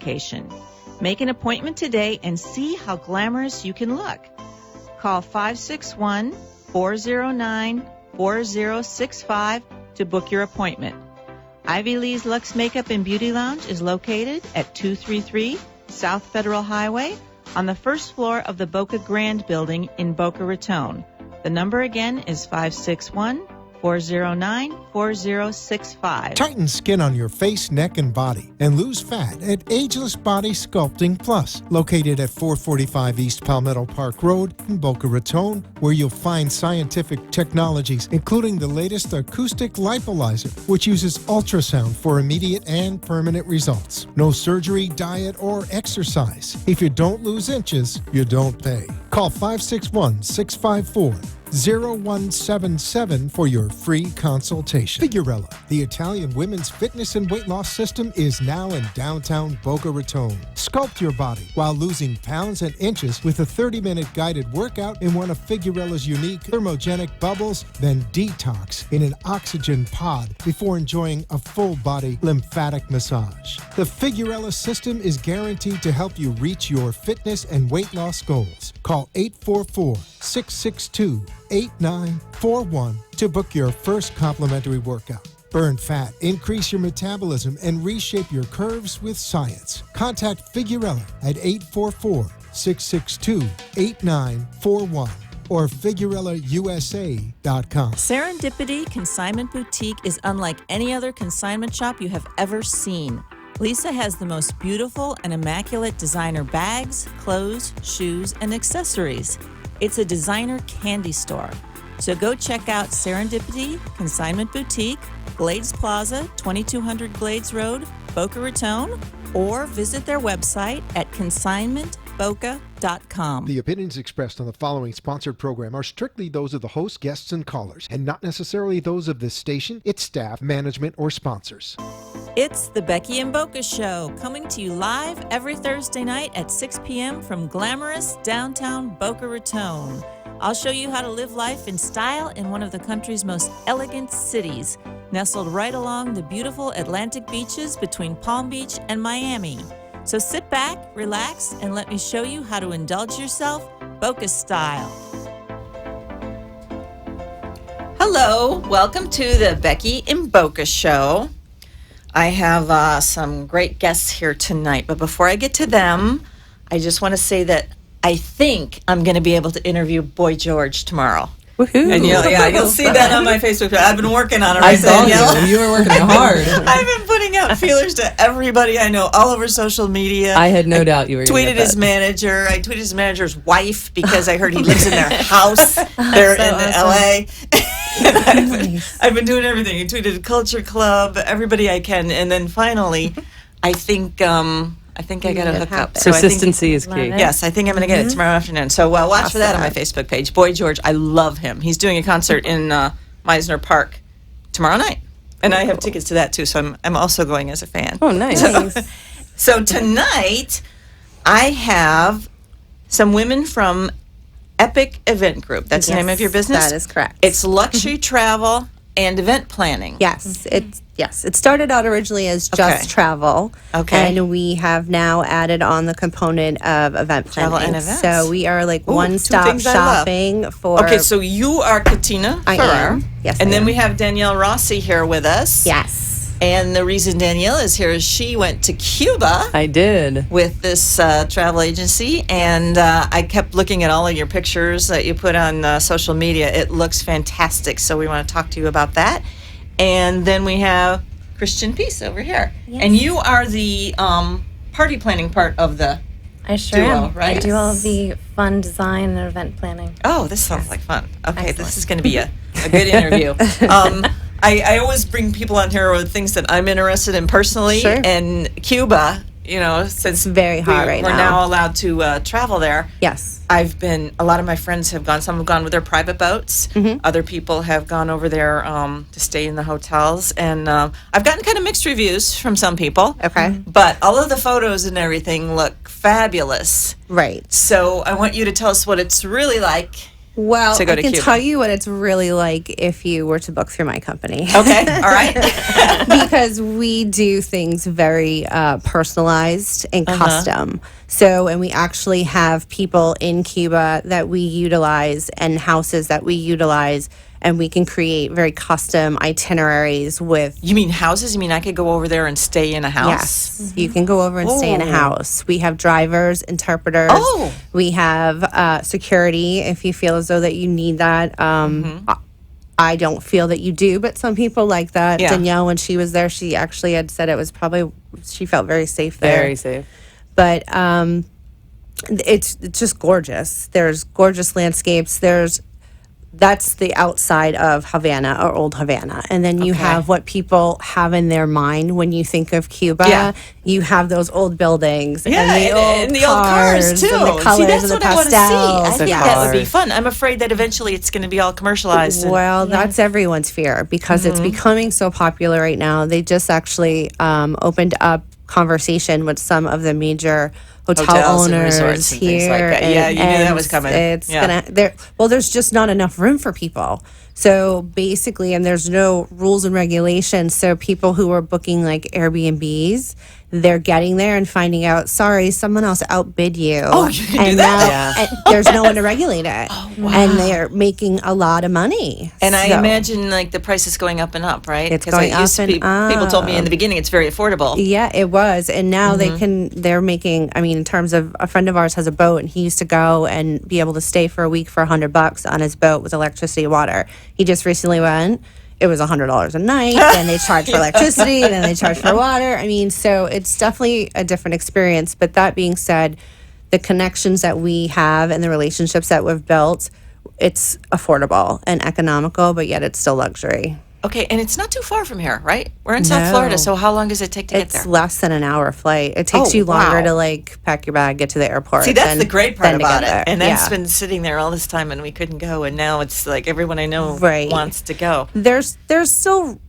application. Make an appointment today and see how glamorous you can look. Call 561-409-4065 to book your appointment. Ivy Lee's Luxe Makeup and Beauty Lounge is located at 233 South Federal Highway on the first floor of the Boca Grand Building in Boca Raton. The number again is 561-409-4065. Tighten skin on your face, neck, and body and lose fat at Ageless Body Sculpting Plus, located at 445 East Palmetto Park Road in Boca Raton, where you'll find scientific technologies, including the latest acoustic lipolyzer, which uses ultrasound for immediate and permanent results. No surgery, diet, or exercise. If you don't lose inches, you don't pay. Call 561-654-0177 for your free consultation. Figurella, the Italian women's fitness and weight loss system, is now in downtown Boca Raton. Sculpt your body while losing pounds and inches with a 30-minute guided workout in one of Figurella's unique thermogenic bubbles, then detox in an oxygen pod before enjoying a full-body lymphatic massage. The Figurella system is guaranteed to help you reach your fitness and weight loss goals. Call 844-662-8941 to book your first complimentary workout. Burn fat, increase your metabolism, and reshape your curves with science. Contact Figurella at 844-662-8941 or FigurellaUSA.com. Serendipity Consignment Boutique is unlike any other consignment shop you have ever seen. Lisa has the most beautiful and immaculate designer bags, clothes, shoes, and accessories. It's a designer candy store. So go check out Serendipity Consignment Boutique, Glades Plaza, 2200 Glades Road, Boca Raton, or visit their website at consignmentboca.com. The opinions expressed on the following sponsored program are strictly those of the host, guests, and callers, and not necessarily those of this station, its staff, management, or sponsors. It's the Becky and Boca Show, coming to you live every Thursday night at 6 p.m. from glamorous downtown Boca Raton. I'll show you how to live life in style in one of the country's most elegant cities, nestled right along the beautiful Atlantic beaches between Palm Beach and Miami. So sit back, relax, and let me show you how to indulge yourself Boca style. Hello, welcome to the Becky and Boca Show. I have some great guests here tonight, but before I get to them, I just want to say that I think I'm going to be able to interview Boy George tomorrow. Woohoo. And you'll see that on my Facebook page. I've been working on it. I saw you were working hard. I've been putting out feelers to everybody I know all over social media. I had no doubt you were tweeted his manager. I tweeted his manager's wife because I heard he lives in their house. They're in LA. I've been doing everything. I tweeted Culture Club, everybody I can, and then finally, I think I got to hook up. So Consistency is key. Yes, I think I'm going to get it tomorrow afternoon. So watch for that on my Facebook page. Boy George, I love him. He's doing a concert in Meisner Park tomorrow night, and I have tickets to that too. So I'm also going as a fan. Oh, nice. So tonight, I have some women from Epic Event Group. That's the name of your business? That is correct. It's luxury travel and event planning. Yes, it started out originally as just travel. Okay. And we have now added on the component of event planning. Travel and events. So we are like one-stop shopping for... Okay, so you are Katina I Ferrer. am. Yes, And I then am. we have Danielle Rossi here with us. Yes. And the reason Danielle is here is she went to Cuba I did. with this travel agency, and I kept looking at all of your pictures that you put on social media. It looks fantastic, so we want to talk to you about that. And then we have Christian Peace over here. Yes. And you are the party planning part of the I sure duo, am. right? I do all of the fun design and event planning. Oh, this sounds like fun. Okay, Excellent. This is going to be a good interview. I always bring people on here with things that I'm interested in personally. Sure. And Cuba, since It's very hot right we're now. now allowed to travel there. Yes. A lot of my friends have gone. Some have gone with their private boats. Mm-hmm. Other people have gone over there to stay in the hotels. And I've gotten kind of mixed reviews from some people. Okay. But all of the photos and everything look fabulous. Right. So I want you to tell us what it's really like Well, to go I to can Cuba? tell you what it's really like if you were to book through my company. Okay, all right. Because we do things very personalized and custom. So, and we actually have people in Cuba that we utilize and houses that we utilize, and we can create very custom itineraries with. You mean houses? You mean I could go over there and stay in a house? Yes, you can go over and stay in a house. We have drivers, interpreters. Oh. We have security if you feel as though that you need that. I don't feel that you do, but some people like that. Yeah. Danielle, when she was there, she actually had said it was probably, she felt very safe there. Very safe. But it's just gorgeous. There's gorgeous landscapes. That's the outside of Havana or Old Havana. And then you have what people have in their mind when you think of Cuba. Yeah. You have those old buildings Yeah, and the old cars too. and the colors See, that's and the what I want to see. pastels. I think that would be fun. I'm afraid that eventually it's going to be all commercialized. Well, that's everyone's fear because it's becoming so popular right now. They just actually opened up conversation with some of the major hotel Hotels and owners resorts and here. things like that. Yeah, you knew that was coming. It's Yeah. there's just not enough room for people. So basically, and there's no rules and regulations. So people who are booking like Airbnbs, they're getting there and finding out, sorry, someone else outbid you. Oh, you can do and that? now and there's no one to regulate it. And they're making a lot of money. And I So- imagine like the price is going up and up, right? It's 'Cause going it used up to be, and people told me in the beginning it's very affordable. Yeah, it was. And now they're making, I mean, in terms of a friend of ours has a boat and he used to go and be able to stay for a week for $100 on his boat with electricity and water. He just recently went. It was $100 a night. Then they charge for electricity, and then they charge for water. I mean, so it's definitely a different experience. But that being said, the connections that we have and the relationships that we've built, it's affordable and economical, but yet it's still luxury. Okay, and it's not too far from here, right? We're in South Florida, so how long does it take to get It's there? less than an hour flight. It takes Oh, you longer wow. to like pack your bag, get to the airport. See, that's than- the great part than to about get it. there. And that's Yeah. been sitting there all this time and we couldn't go. And now it's like everyone I know Right. wants to go. There's still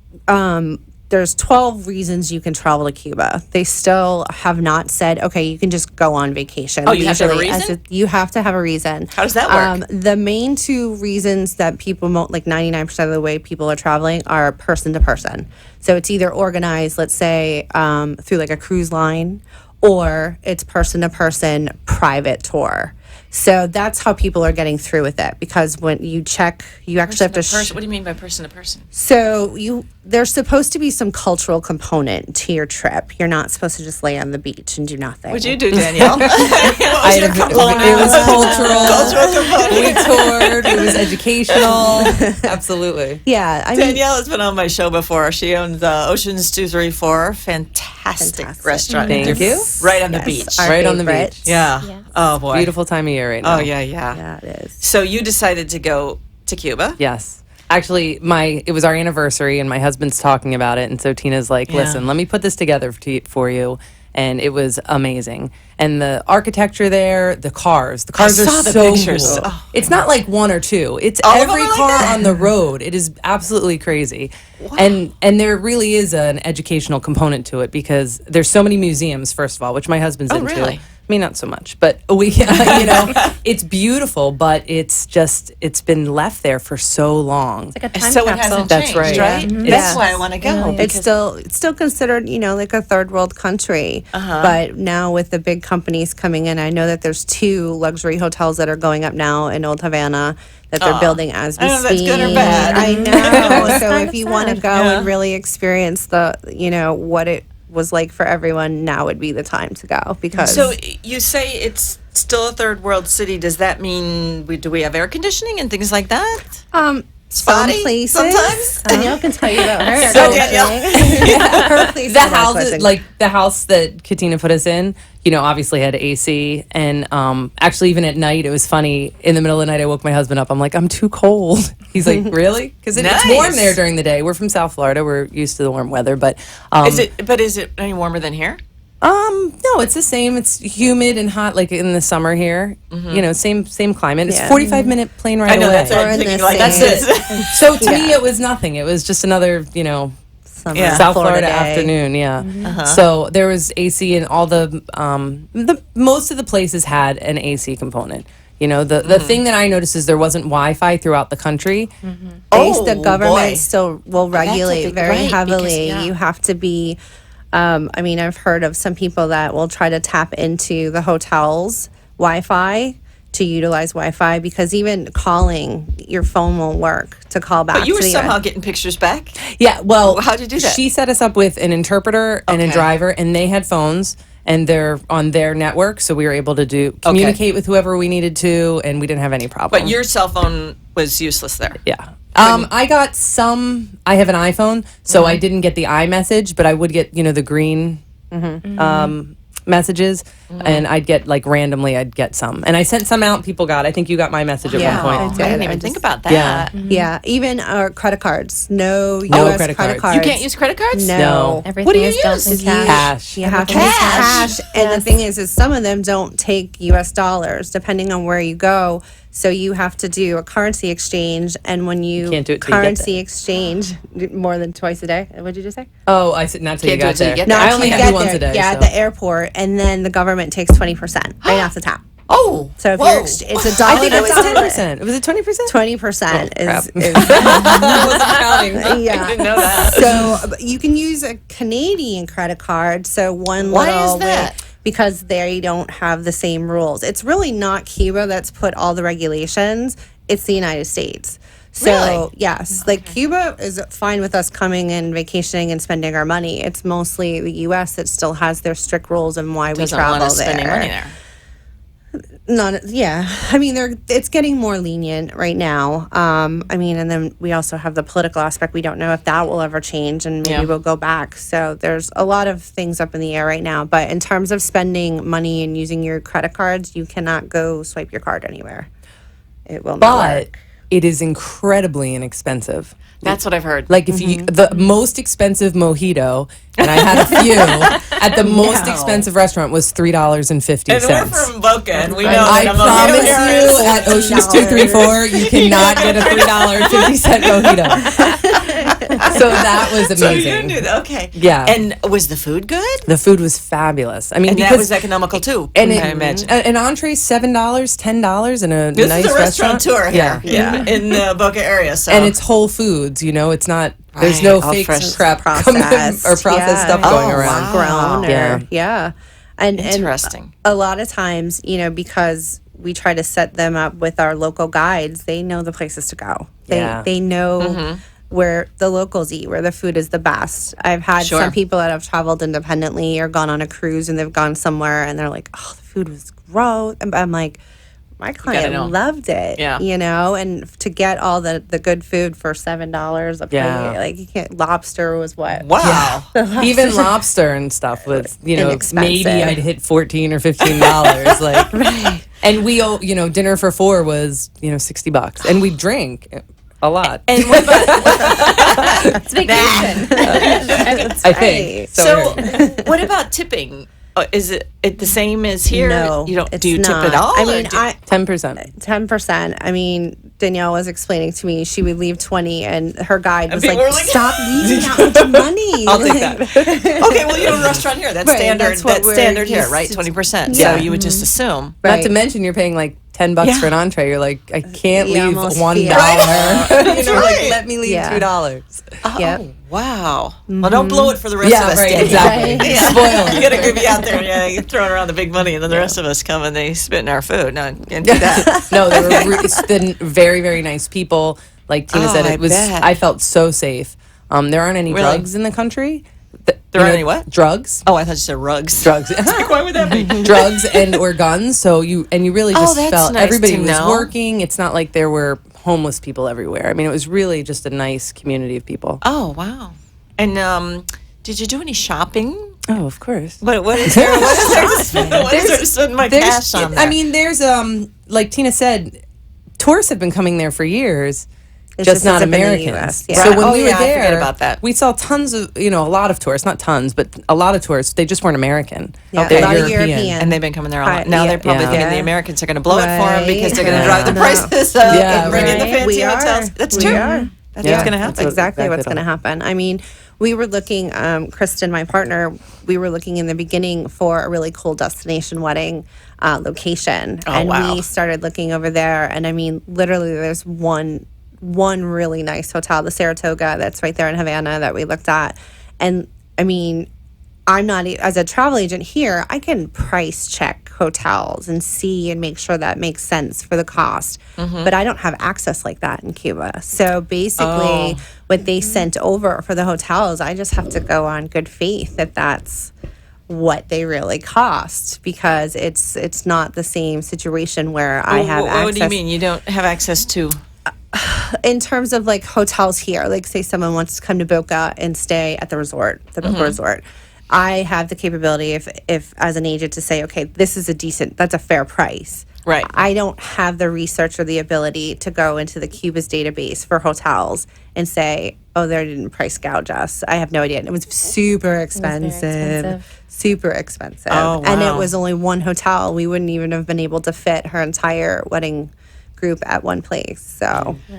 there's 12 reasons you can travel to Cuba. They still have not said, okay, you can just go on vacation. Oh, you have to have a Usually, reason? you have to have a reason. How does that work? The main two reasons that people, like 99% of the way people are traveling, are person to person. So it's either organized, let's say, through like a cruise line, or it's person to person private tour. So that's how people are getting through with it, because when you check, you actually have to. What do you mean by person to person? So there's supposed to be some cultural component to your trip. You're not supposed to just lay on the beach and do nothing. What'd you do, Danielle? What was your component? It was cultural. Cultural component. We toured. It was educational. Absolutely. Yeah, I mean, Danielle has been on my show before. She owns Oceans 234. Fantastic restaurant. Thank you. Right on the yes, beach. our Right on the favorite. beach. Yeah. Yes. Oh, boy. Beautiful time of year right now. Oh, yeah, yeah. Yeah, it is. So you decided to go to Cuba. Yes. Actually, it was our anniversary, and my husband's talking about it, and so Tina's like, Yeah. "Listen, let me put this together for you," and it was amazing. And the architecture there, the cars are saw the so pictures. cool. Oh, it's not like one or two; it's All of them every are like car that? on the road. It is absolutely crazy, and there really is an educational component to it because there's so many museums. First of all, which my husband's Oh, into. really? Me, not so much, but we, it's beautiful, but it's been left there for so long. Like a time So it capsule. hasn't That's changed, right. right? Mhm. That's Yeah. why I want to go. It's still considered, like a third world country. But now with the big companies coming in, I know that there's 2 luxury hotels that are going up now in Old Havana that they're building as we I don't know if speak. that's good or bad. I know. So kind if of you want to sad. go Yeah. and really experience what it was like for everyone, now would be the time to go because So you say it's still a third world city. Does that mean do we have air conditioning and things like that? some Spotty places. sometimes? Danielle can tell you about her. So- Her places The are house, pleasant. the house that Katina put us in, obviously had AC, and actually even at night it was funny. In the middle of the night, I woke my husband up. I'm like, I'm too cold. He's like, really? Because it's warm Nice. there during the day. We're from South Florida. We're used to the warm weather, but Is it any warmer than here? no, it's the same. It's humid and hot, like in the summer here. Same climate. It's Yeah. 45-minute plane ride I know away. that's what Or I'm in thinking. the Like that's same- it. So to me, it was nothing. It was just another, Summer Yeah. South Florida day. afternoon, yeah. So there was AC, and all the most of the places had an AC component. You know, the thing that I noticed is there wasn't Wi-Fi throughout the country. The government boy. still will That's a regulate big- very right, because, heavily. yeah. You have to be. I mean, I've heard of some people that will try to tap into the hotel's Wi-Fi to utilize Wi-Fi because even calling your phone won't work to call back. But you were to the somehow getting pictures back. Yeah, well, How'd you do that? She set us up with an interpreter and a Okay. driver, and they had phones, and they're on their network, so we were able to communicate with whoever we needed to, and we didn't have any problem. But your cell phone was useless there. yeah. I got some. I have an iPhone, so I didn't get the iMessage, but I would get the green messages, and I'd get randomly. I'd get some, and I sent some out. People got. I think you got my message at Yeah, one I point. did. I didn't even I think just- about that. Yeah. Yeah, even our credit cards. No No U.S. credit credit cards. cards. You can't use credit cards? No. Everything What do you is done use? in cash. Cash. You have to use cash. And the thing is some of them don't take U.S. dollars, depending on where you go. So you have to do a currency exchange, and when you Can't do it till you get currency exchange more than twice a day. What did you just say? Oh, I said not till you Can't do got it till you there. get No, there. I only till have you you get once a there. day. Yeah, so. at the airport, and then the government takes 20% right off the top. Oh. So if whoa. you're it's a I dollar. think it was to dollar. 10%. Was it 20%? 20% crap. is I wasn't counting. yeah. I didn't know that. So but you can use a Canadian credit card. So one Why little is that? because they don't have the same rules. It's really not Cuba that's put all the regulations. It's the United States. So Really? yes, like Cuba is fine with us coming and vacationing and spending our money. It's mostly the U.S. that still has their strict rules and why Doesn't we travel want us there. spending money there. I mean, it's getting more lenient right now. I mean, and then we also have the political aspect. We don't know if that will ever change, and maybe Yeah. we'll go back. So there's a lot of things up in the air right now. But in terms of spending money and using your credit cards, you cannot go swipe your card anywhere. It will not But work. it is incredibly inexpensive. That's what I've heard. Like if you the most expensive mojito, and I had a few at the most expensive restaurant was $3.50. and we're from Boca, and we know I that promise mojito you, at Oceans 234, you cannot get a $3.50 mojito. So that was So you amazing. knew that. Okay. Yeah. And was the food good? The food was fabulous. I mean, And because that was economical too. and I imagine. an entree $7, $10 in a This nice is a restaurant tour here. Yeah. In the Boca area. So And it's Whole Foods, it's not, there's Right, no all fake fresh crap coming Processed, or processed stuff going Oh, around. wow. grown or Yeah. And Interesting. a lot of times, because we try to set them up with our local guides, they know the places to go. They know where the locals eat, where the food is the best. I've had Sure. some people that have traveled independently or gone on a cruise and they've gone somewhere and they're like, oh, the food was gross. And I'm like, my know. client loved it, Yeah. and to get all the good food for $7 a plate, Yeah. like you can't, lobster was what? Wow. Even lobster and stuff was, Inexpensive. maybe I'd hit $14 or $15. Like, and we, dinner for four was, $60, and we drink a lot. And what about It's vacation. I think. so? What about tipping? Is it the same as here? No, You don't. it's Do you tip not. at all? I or mean, do- 10%. 10%. I mean, Danielle was explaining to me she would leave 20, and her guide was people like, were like, "Stop leaving that much money." I'll take that. Okay, well, you have a restaurant here. That's Right, standard. that's what That's we're standard here, used right? to. 20%. Yeah. So you would just assume. Not Right. to mention you're paying like $10 Yeah. for an entree. You're like, I can't You leave almost $1. feel- That's Like, right. let me leave Yeah. $2. Oh, Yep. wow. Well, don't blow it for the rest Yeah, of us. right, Danielle. exactly. Right. Yeah. Spoil You it. got to be out there, you're throwing around the big money, and then the rest of us come and they spit in our food. No, can't do that. No, they were it's been very, very nice people. Like Tina said, Oh, it was. bet. I felt so safe. There aren't any Really? drugs in the country. There aren't any what? Drugs. Oh, I thought you said rugs. Drugs. Why would that be? Drugs and or guns. So you really just that's felt nice everybody to was know. working. It's not like there were homeless people everywhere. I mean, it was really just a nice community of people. Oh, wow. And did you do any shopping? Oh, of course. What is there? What is there to spend? What is there to spend my cash on? I mean, there's like Tina said, tourists have been coming there for years. It's Just not hasn't been in the Americans. US, yeah. So Right. when Oh, we yeah, were I forget there, about that. we saw tons of, a lot of tourists, not tons, but a lot of tourists. They just weren't American. Yeah, They're a lot of European. and they've been coming there a lot. Right, Now yeah. they're probably Yeah. thinking the Yeah. Americans are going to blow it for them because they're going to Right. drive the No. prices up Yeah, and bring in the right. fancy We are. hotels. That's We true. are. That's Yeah. what's going to That's happen. That's exactly Exactly what's going to happen. I mean, we were looking, Kristen, my partner, we were looking in the beginning for a really cool destination wedding location. And wow. we started looking over there. And I mean, literally, there's one really nice hotel, the Saratoga, that's right there in Havana that we looked at. And I mean, I'm not, as a travel agent here, I can price check hotels and see and make sure that makes sense for the cost. But I don't have access like that in Cuba. So basically, what they sent over for the hotels, I just have to go on good faith that that's what they really cost, because it's not the same situation where I have access. What do you mean? You don't have access to? In terms of like hotels here, like say someone wants to come to Boca and stay at the resort, the Boca Resort. I have the capability, if as an agent, to say, okay, this is that's a fair price. Right. I don't have the research or the ability to go into the Cuba's database for hotels and say, oh, they didn't price gouge us. I have no idea. And it was super expensive. Super expensive. Oh, wow. And it was only one hotel. We wouldn't even have been able to fit her entire wedding group at one place.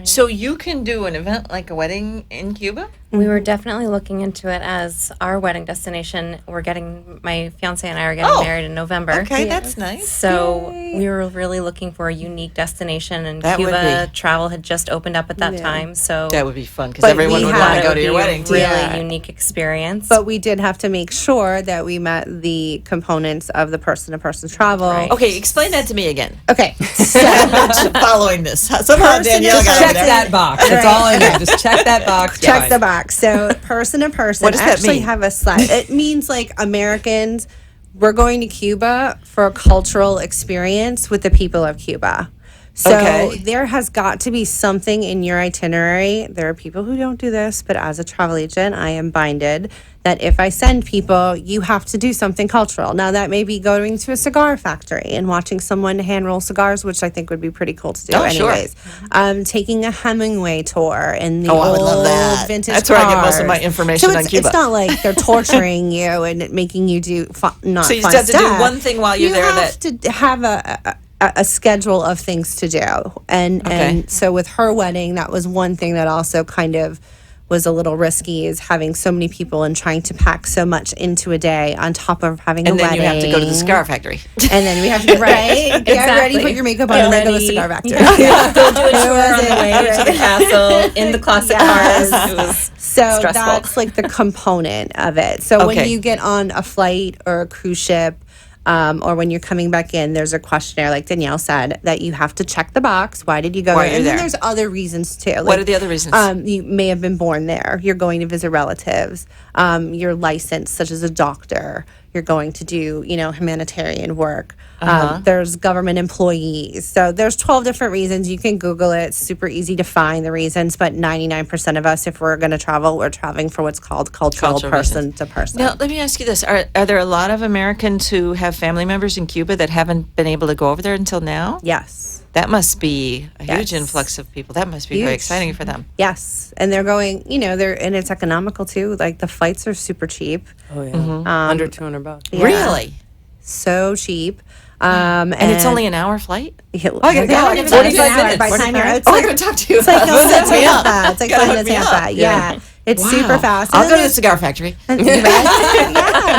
So you can do an event like a wedding in Cuba? We were definitely looking into it as our wedding destination. My fiance and I are getting married in November. Okay, that's nice. So we were really looking for a unique destination, and That would Cuba be. travel had just opened up at that time. So That would be fun because But everyone we would had- want to it go would to be your a wedding. really Yeah. unique experience. but we did have to make sure that we met the components of the person-to-person travel. Right. Okay, explain that to me again. Okay. So Following this. Somehow Danielle got Check over there. that box. That's all I know. Just check that box. check Fine. the box. So person to person. What does that actually mean? have a slide. It means like Americans, we're going to Cuba for a cultural experience with the people of Cuba. So Okay. there has got to be something in your itinerary. There are people who don't do this, but as a travel agent, I am binded that if I send people, you have to do something cultural. Now that may be going to a cigar factory and watching someone hand roll cigars, which I think would be pretty cool to do Oh, sure. anyways. Taking a Hemingway tour in the I would old love that. vintage That's where I get most of my cars. information So on Cuba. It's not like they're torturing you and making you do not So you fun just have to do stuff. one thing while you're there You have to have a schedule of things to do, and so with her wedding, that was one thing that also kind of was a little risky, is having so many people and trying to pack so much into a day on top of having And a then wedding. you have to go to the cigar factory. And then we have to get ready, put your makeup on, and then go to the cigar factory. Go do a tour on the way to the castle in the classic cars. It was So stressful. that's like the component of it. So when Okay. you get on a flight or a cruise ship, or when you're coming back in, there's a questionnaire, like Danielle said, that you have to check the box. Why did you go Why there? are you And then there? there's other reasons too. What are the other reasons? You may have been born there. You're going to visit relatives. You're licensed, such as a doctor. You're going to do, humanitarian work. There's government employees. So there's 12 different reasons. You can Google it. It's super easy to find the reasons. But 99% of us, if we're going to travel, we're traveling for what's called cultural person to person. Now, let me ask you this. Are there a lot of Americans who have family members in Cuba that haven't been able to go over there until now? Yes. That must be a huge Yes. influx of people. That must be very Huge. exciting for them. Yes. And they're going, and it's economical too. Like the flights are super cheap. Oh yeah, under $200. Yeah. Really? So cheap. And it's only an hour flight? Yeah, I gotta go. I gotta it's talk to an you. hour. By the time you're out, Oh, I gotta talk to you. it's like going to Set me up. Tampa. It's like Gotta going hook to me up. Tampa. Yeah. It's super fast. I'll And go to then the cigar factory. yeah,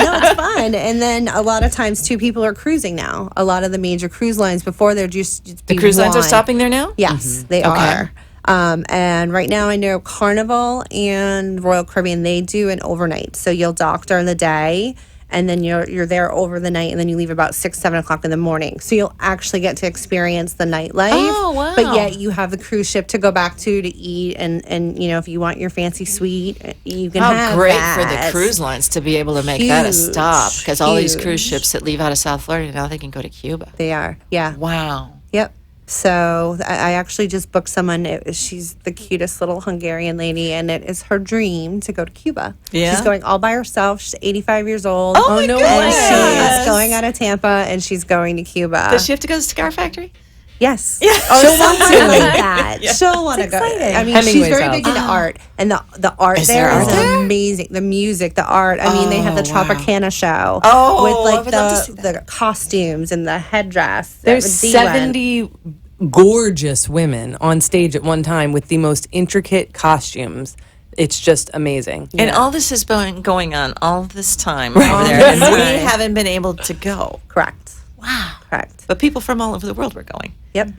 no, it's fun. And then a lot of times too, people are cruising now. A lot of the major cruise lines before they're just The cruise lines are stopping there now? Yes, they are. And right now I know Carnival and Royal Caribbean, they do an overnight. So you'll dock during the day and then you're there over the night and then you leave about 6, 7 o'clock in the morning. So you'll actually get to experience the nightlife. Oh, wow. But yet you have the cruise ship to go back to eat and if you want your fancy suite, you can How have great that. for the cruise lines to be able to make that a stop, Huge, because all these cruise huge. ships that leave out of South Florida, now they can go to Cuba. They are. Yeah. Wow. Yep. So I actually just booked someone. She's the cutest little Hungarian lady, and it is her dream to go to Cuba. Yeah? She's going all by herself. She's 85 years old. Oh, my no goodness. And way. she's going out of Tampa, and she's going to Cuba. Does she have to go to the cigar factory? Yes. Yeah. She'll want to like that. She'll want to go. I mean, she's Hemingway's very house. big into art, and the art Is there there is art there? amazing. The music, the art. I mean, they have the wow. Tropicana show Oh, with I like would love to see the costumes and the headdress. that There's Dee went. 70 gorgeous women on stage at one time with the most intricate costumes. It's just amazing. And all this has been going on all this time over there, and we haven't been able to go. Correct. Wow. Correct. But people from all over the world were going. Yep.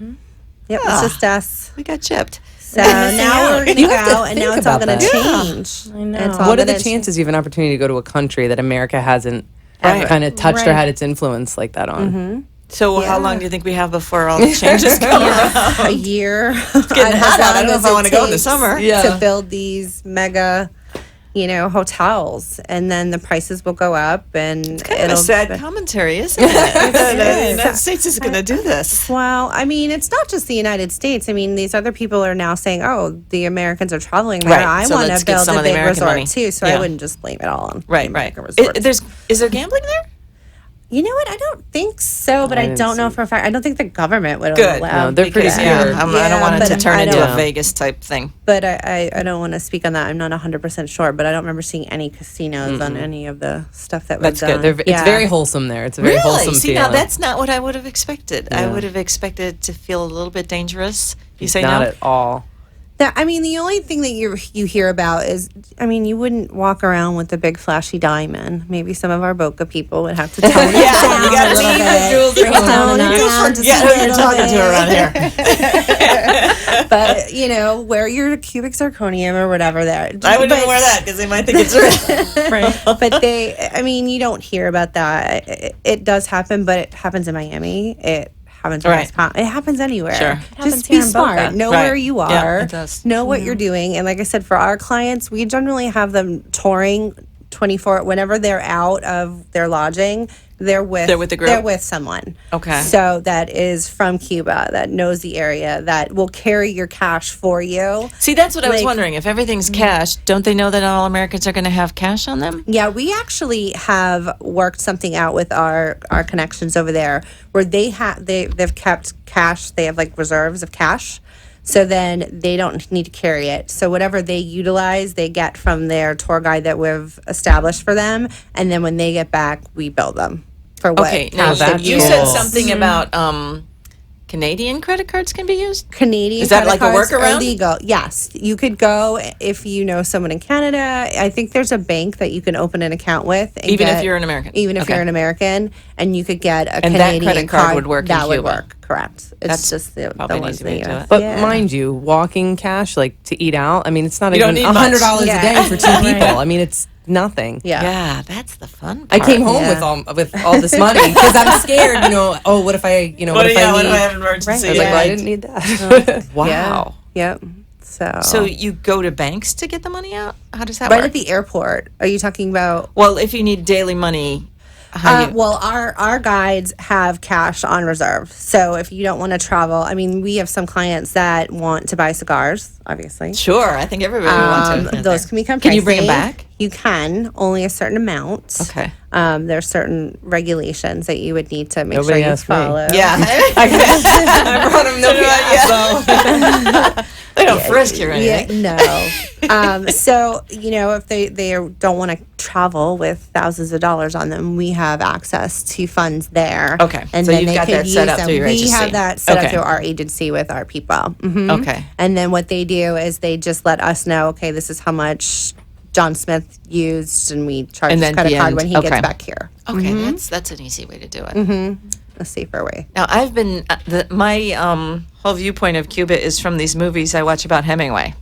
Yep. It's just us. We got chipped. So now we're going to go, and now think it's all about going to that. change. I know. It's all What are the gonna chances you have an opportunity to go to a country that America hasn't Right. kind of touched or Right. had its influence like that on? So how long do you think we have before all the changes come around? A year. It's getting hot out. I don't know if I want to go in the summer. To build these mega, hotels, and then the prices will go up, and Kind of a sad commentary, isn't it? The United States is going to do this. Well, I mean, it's not just the United States. I mean, these other people are now saying, "Oh, the Americans are traveling there. Right. I So want let's to get build some a of the big American resort money." too." So Yeah. I wouldn't just blame it all on the Right. American resorts. Is there gambling there? You know what? I don't think so, but I didn't don't know see for a fact. I don't think the government would Good. allow. No, they're pretty because- secure. I don't want it to but turn I into don't- a Vegas type thing. But I don't want to speak on that. I'm not 100% sure, but I don't remember seeing any casinos on any of the stuff that was That's good. done. It's very wholesome there. It's a very wholesome See, feeling. now that's not what I would have expected. I Yeah. would have expected it to feel a little bit dangerous. You say not no? at all. The only thing that you hear about is, you wouldn't walk around with a big flashy diamond. Maybe some of our Boca people would have to tone it down you gotta a little see bit. jewels are Tone it down just Forget a who you're little talking to bit. around here. But, wear your cubic zirconium or whatever there. I wouldn't But- even wear that because they might think it's real. But you don't hear about that. It does happen, but it happens in Miami. It happens in Right. Wisconsin. It happens anywhere. Sure. It happens Just here be in smart. Boca. Know Right. where you Yeah, are. it does. Know what you're doing. And like I said, for our clients, we generally have them touring 24 whenever they're out of their lodging. They're with the group? They're with someone. Okay. So that is from Cuba, that knows the area, that will carry your cash for you. See, that's what I was Like- wondering. If everything's cash, don't they know that all Americans are going to have cash on them? Yeah, we actually have worked something out with our connections over there where they've kept cash. They have like reserves of cash. So then they don't need to carry it. So whatever they utilize, they get from their tour guide that we've established for them. And then when they get back, we bill them for what Okay, now cash they've you used. said something about Canadian credit cards can be used? Canadian Is that credit like a cards are workaround? legal. Yes, you could go if you know someone in Canada. I think there's a bank that you can open an account with, and Even if get- you're an American? Even if Okay. you're an American, and you could get a And that Canadian credit card would work in That would Cuba. work. Correct. It's That's just the probably an ones easy way that to you- do it. But yeah. mind you, walking cash, like to eat out, it's not You don't even need much. $100 Yeah. a day for two people. It's nothing. Yeah. Yeah, that's the fun I part. came home Yeah. with all this money because I'm scared. Oh, what if I what if I need? what if I have an emergency? I was like, Yeah. well, I didn't need that. Wow. Yep. So. So you go to banks to get the money out? How does that right work? at the airport. Are you talking about? Well, if you need daily money, how you, Well, our guides have cash on reserve. So if you don't want to travel, we have some clients that want to buy cigars, obviously. sure, I think everybody wants to. Those can become Can you bring 'em pricey. back? You can, only a certain amount. Okay. There's certain regulations that you would need to make Nobody sure you asked me. follow. Yeah. I brought him no They don't frisk you or anything. Yeah, no. So, if they don't want to travel with thousands of dollars on them, we have access to funds there. Okay. And So then you've they got could that use set up them. through your We agency. have that set Okay. up through our agency with our people. Mhm. Okay. And then what they do is they just let us know, okay, this is how much John Smith used, and we charge And his then credit the card end. when he Okay. gets back here. Okay, that's an easy way to do it. A safer way. Now, I've been my whole viewpoint of Cuba is from these movies I watch about Hemingway.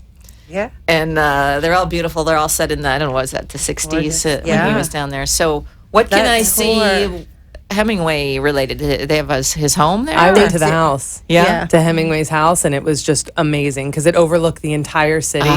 Yeah. And they're all beautiful. They're all set in the, I don't know, what is that, the 60s when he Yeah. was down there. So what can I That's see cool. Hemingway related? They have his home there? I went to the house. Yeah. To Hemingway's house, and it was just amazing because it overlooked the entire city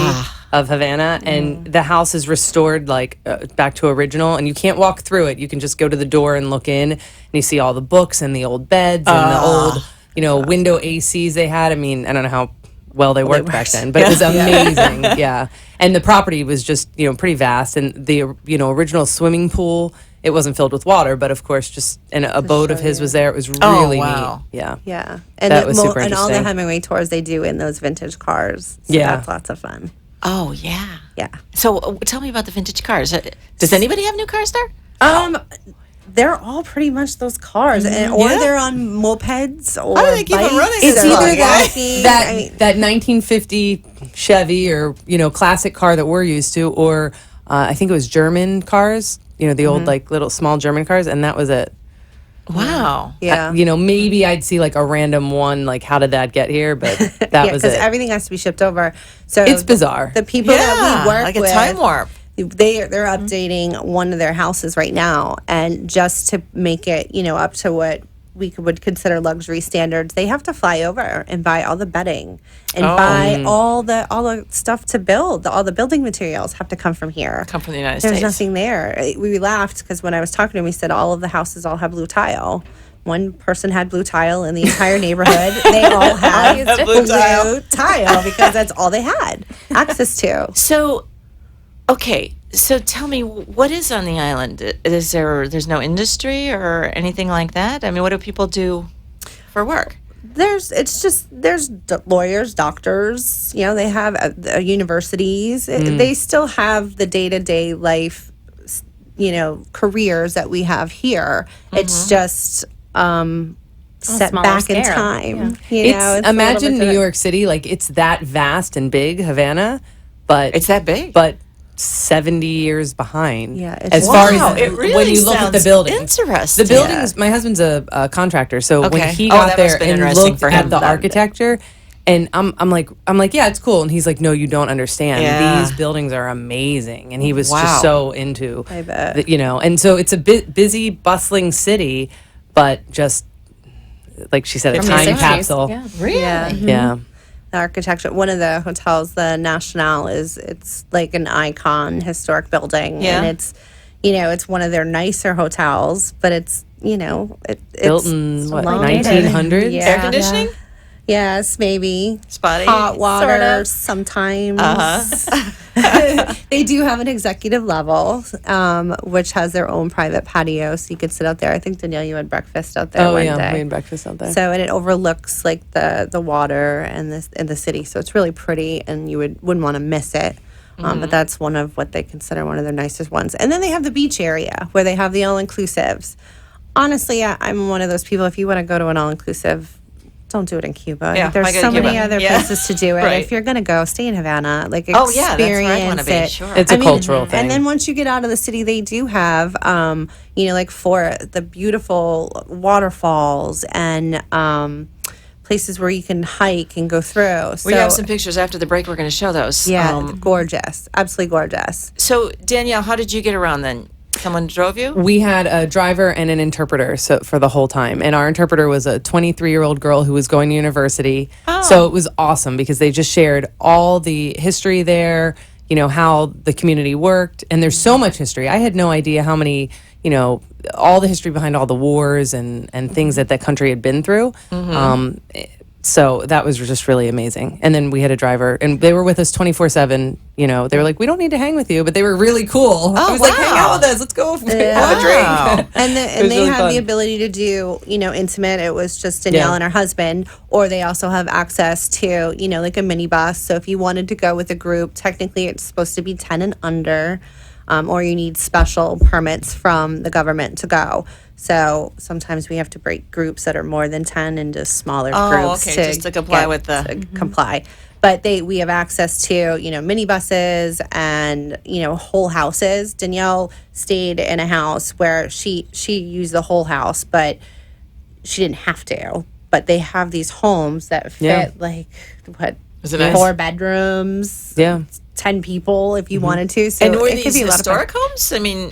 of Havana, and the house is restored like back to original, and you can't walk through it. You can just go to the door and look in, and you see all the books and the old beds and the old, window ACs they had. I don't know how well they worked back then, but it was amazing. Yeah. And the property was just, pretty vast, and the, original swimming pool, it wasn't filled with water, but of course, just a boat of his was there. It was really wow. neat. Yeah. Yeah. And That was super and all the interesting. Hemingway tours they do in those vintage cars. So Yeah. that's lots of fun. Oh, yeah. Yeah. So tell me about the vintage cars. Does anybody have new cars there? They're all pretty much those cars, or they're on mopeds or do they keep 'em bikes running It's so either long? that walking. that 1950 Chevy or, classic car that we're used to, or I think it was German cars, the old like little small German cars, and that was it. Wow. Yeah. Maybe I'd see like a random one, like how did that get here? But that was because it. everything has to be shipped over. So It's bizarre. The people that we work like a with, time warp. they're updating one of their houses right now, and just to make it up to what we would consider luxury standards, they have to fly over and buy all the bedding and buy all the stuff to build. All the building materials have to come from here. Come from the United There's States. nothing there. We laughed because when I was talking to him, he said all of the houses all have blue tile. One person had blue tile in the entire neighborhood. They all had blue tile because that's all they had access to. So, okay. So tell me, what is on the island? There's no industry or anything like that? I mean, what do people do for work? There's lawyers, doctors, they have universities. They still have the day-to-day life, careers that we have here. It's just set smaller back in scale. time. It's a imagine little bit New different. York City, like it's that vast and big, Havana, but It's that big? but 70 years behind. Yeah, it's as far Wow, as it really when you look at the sounds buildings. interesting. The buildings. My husband's a contractor, so when Okay. he Oh, got that must there have been and interesting looked for at him. the architecture, and I'm like, yeah, it's cool, and he's like, no, you don't understand. Yeah. These buildings are amazing, and he was Wow. just so into, I bet. and so it's a bit busy, bustling city, but just like she said, a From the time 60s. capsule. Yeah. Really? Yeah. Yeah. The architecture. One of the hotels, the National, it's like an icon, historic building, Yeah. and it's one of their nicer hotels, but it's Built in what, long 1900s? Yeah. Air conditioning? Yes, maybe. Spotty? Hot water Sort of. sometimes. Uh-huh. They do have an executive level, which has their own private patio, so you could sit out there. I think, Danielle, you had breakfast out there Oh one yeah, day. we had breakfast out there. So, and it overlooks like the water and the city. So it's really pretty, and you wouldn't want to miss it. But that's one of what they consider one of their nicest ones. And then they have the beach area where they have the all-inclusives. Honestly, I'm one of those people, if you want to go to an all-inclusive, don't do it in Cuba. Yeah, There's why go to so many Cuba? other Yeah. places to do it. Right. If you're going to go, stay in Havana. Like, Oh, yeah, that's where I experience wanna be, it. sure. It's a cultural thing. And then once you get out of the city, they do have, like for the beautiful waterfalls and places where you can hike and go through. We have some pictures after the break. We're going to show those. Yeah, gorgeous. Absolutely gorgeous. So, Danielle, how did you get around then? Someone drove you? We had a driver and an interpreter for the whole time. And our interpreter was a 23-year-old girl who was going to university. So it was awesome because they just shared all the history there, how the community worked. And there's so much history. I had no idea how many, all the history behind all the wars and things that country had been through. So that was just really amazing. And then we had a driver, and they were with us 24/7. They were like, we don't need to hang with you, but they were really cool. I was like, hang out with us. Let's go have a drink. And was they really have fun. the ability to do, intimate. It was just Danielle Yeah. and her husband, or they also have access to, like a minibus. So if you wanted to go with a group, technically it's supposed to be 10 and under, or you need special permits from the government to go. So sometimes we have to break groups that are more than 10 into smaller groups. Okay, just to comply with the- to comply. But we have access to, minibuses and, whole houses. Danielle stayed in a house where she used the whole house, but she didn't have to. But they have these homes that fit Yeah. like what, Is it nice? 4 bedrooms, Yeah. 10 people if you wanted to. So And were it could these be a lot of fun. historic homes? I mean,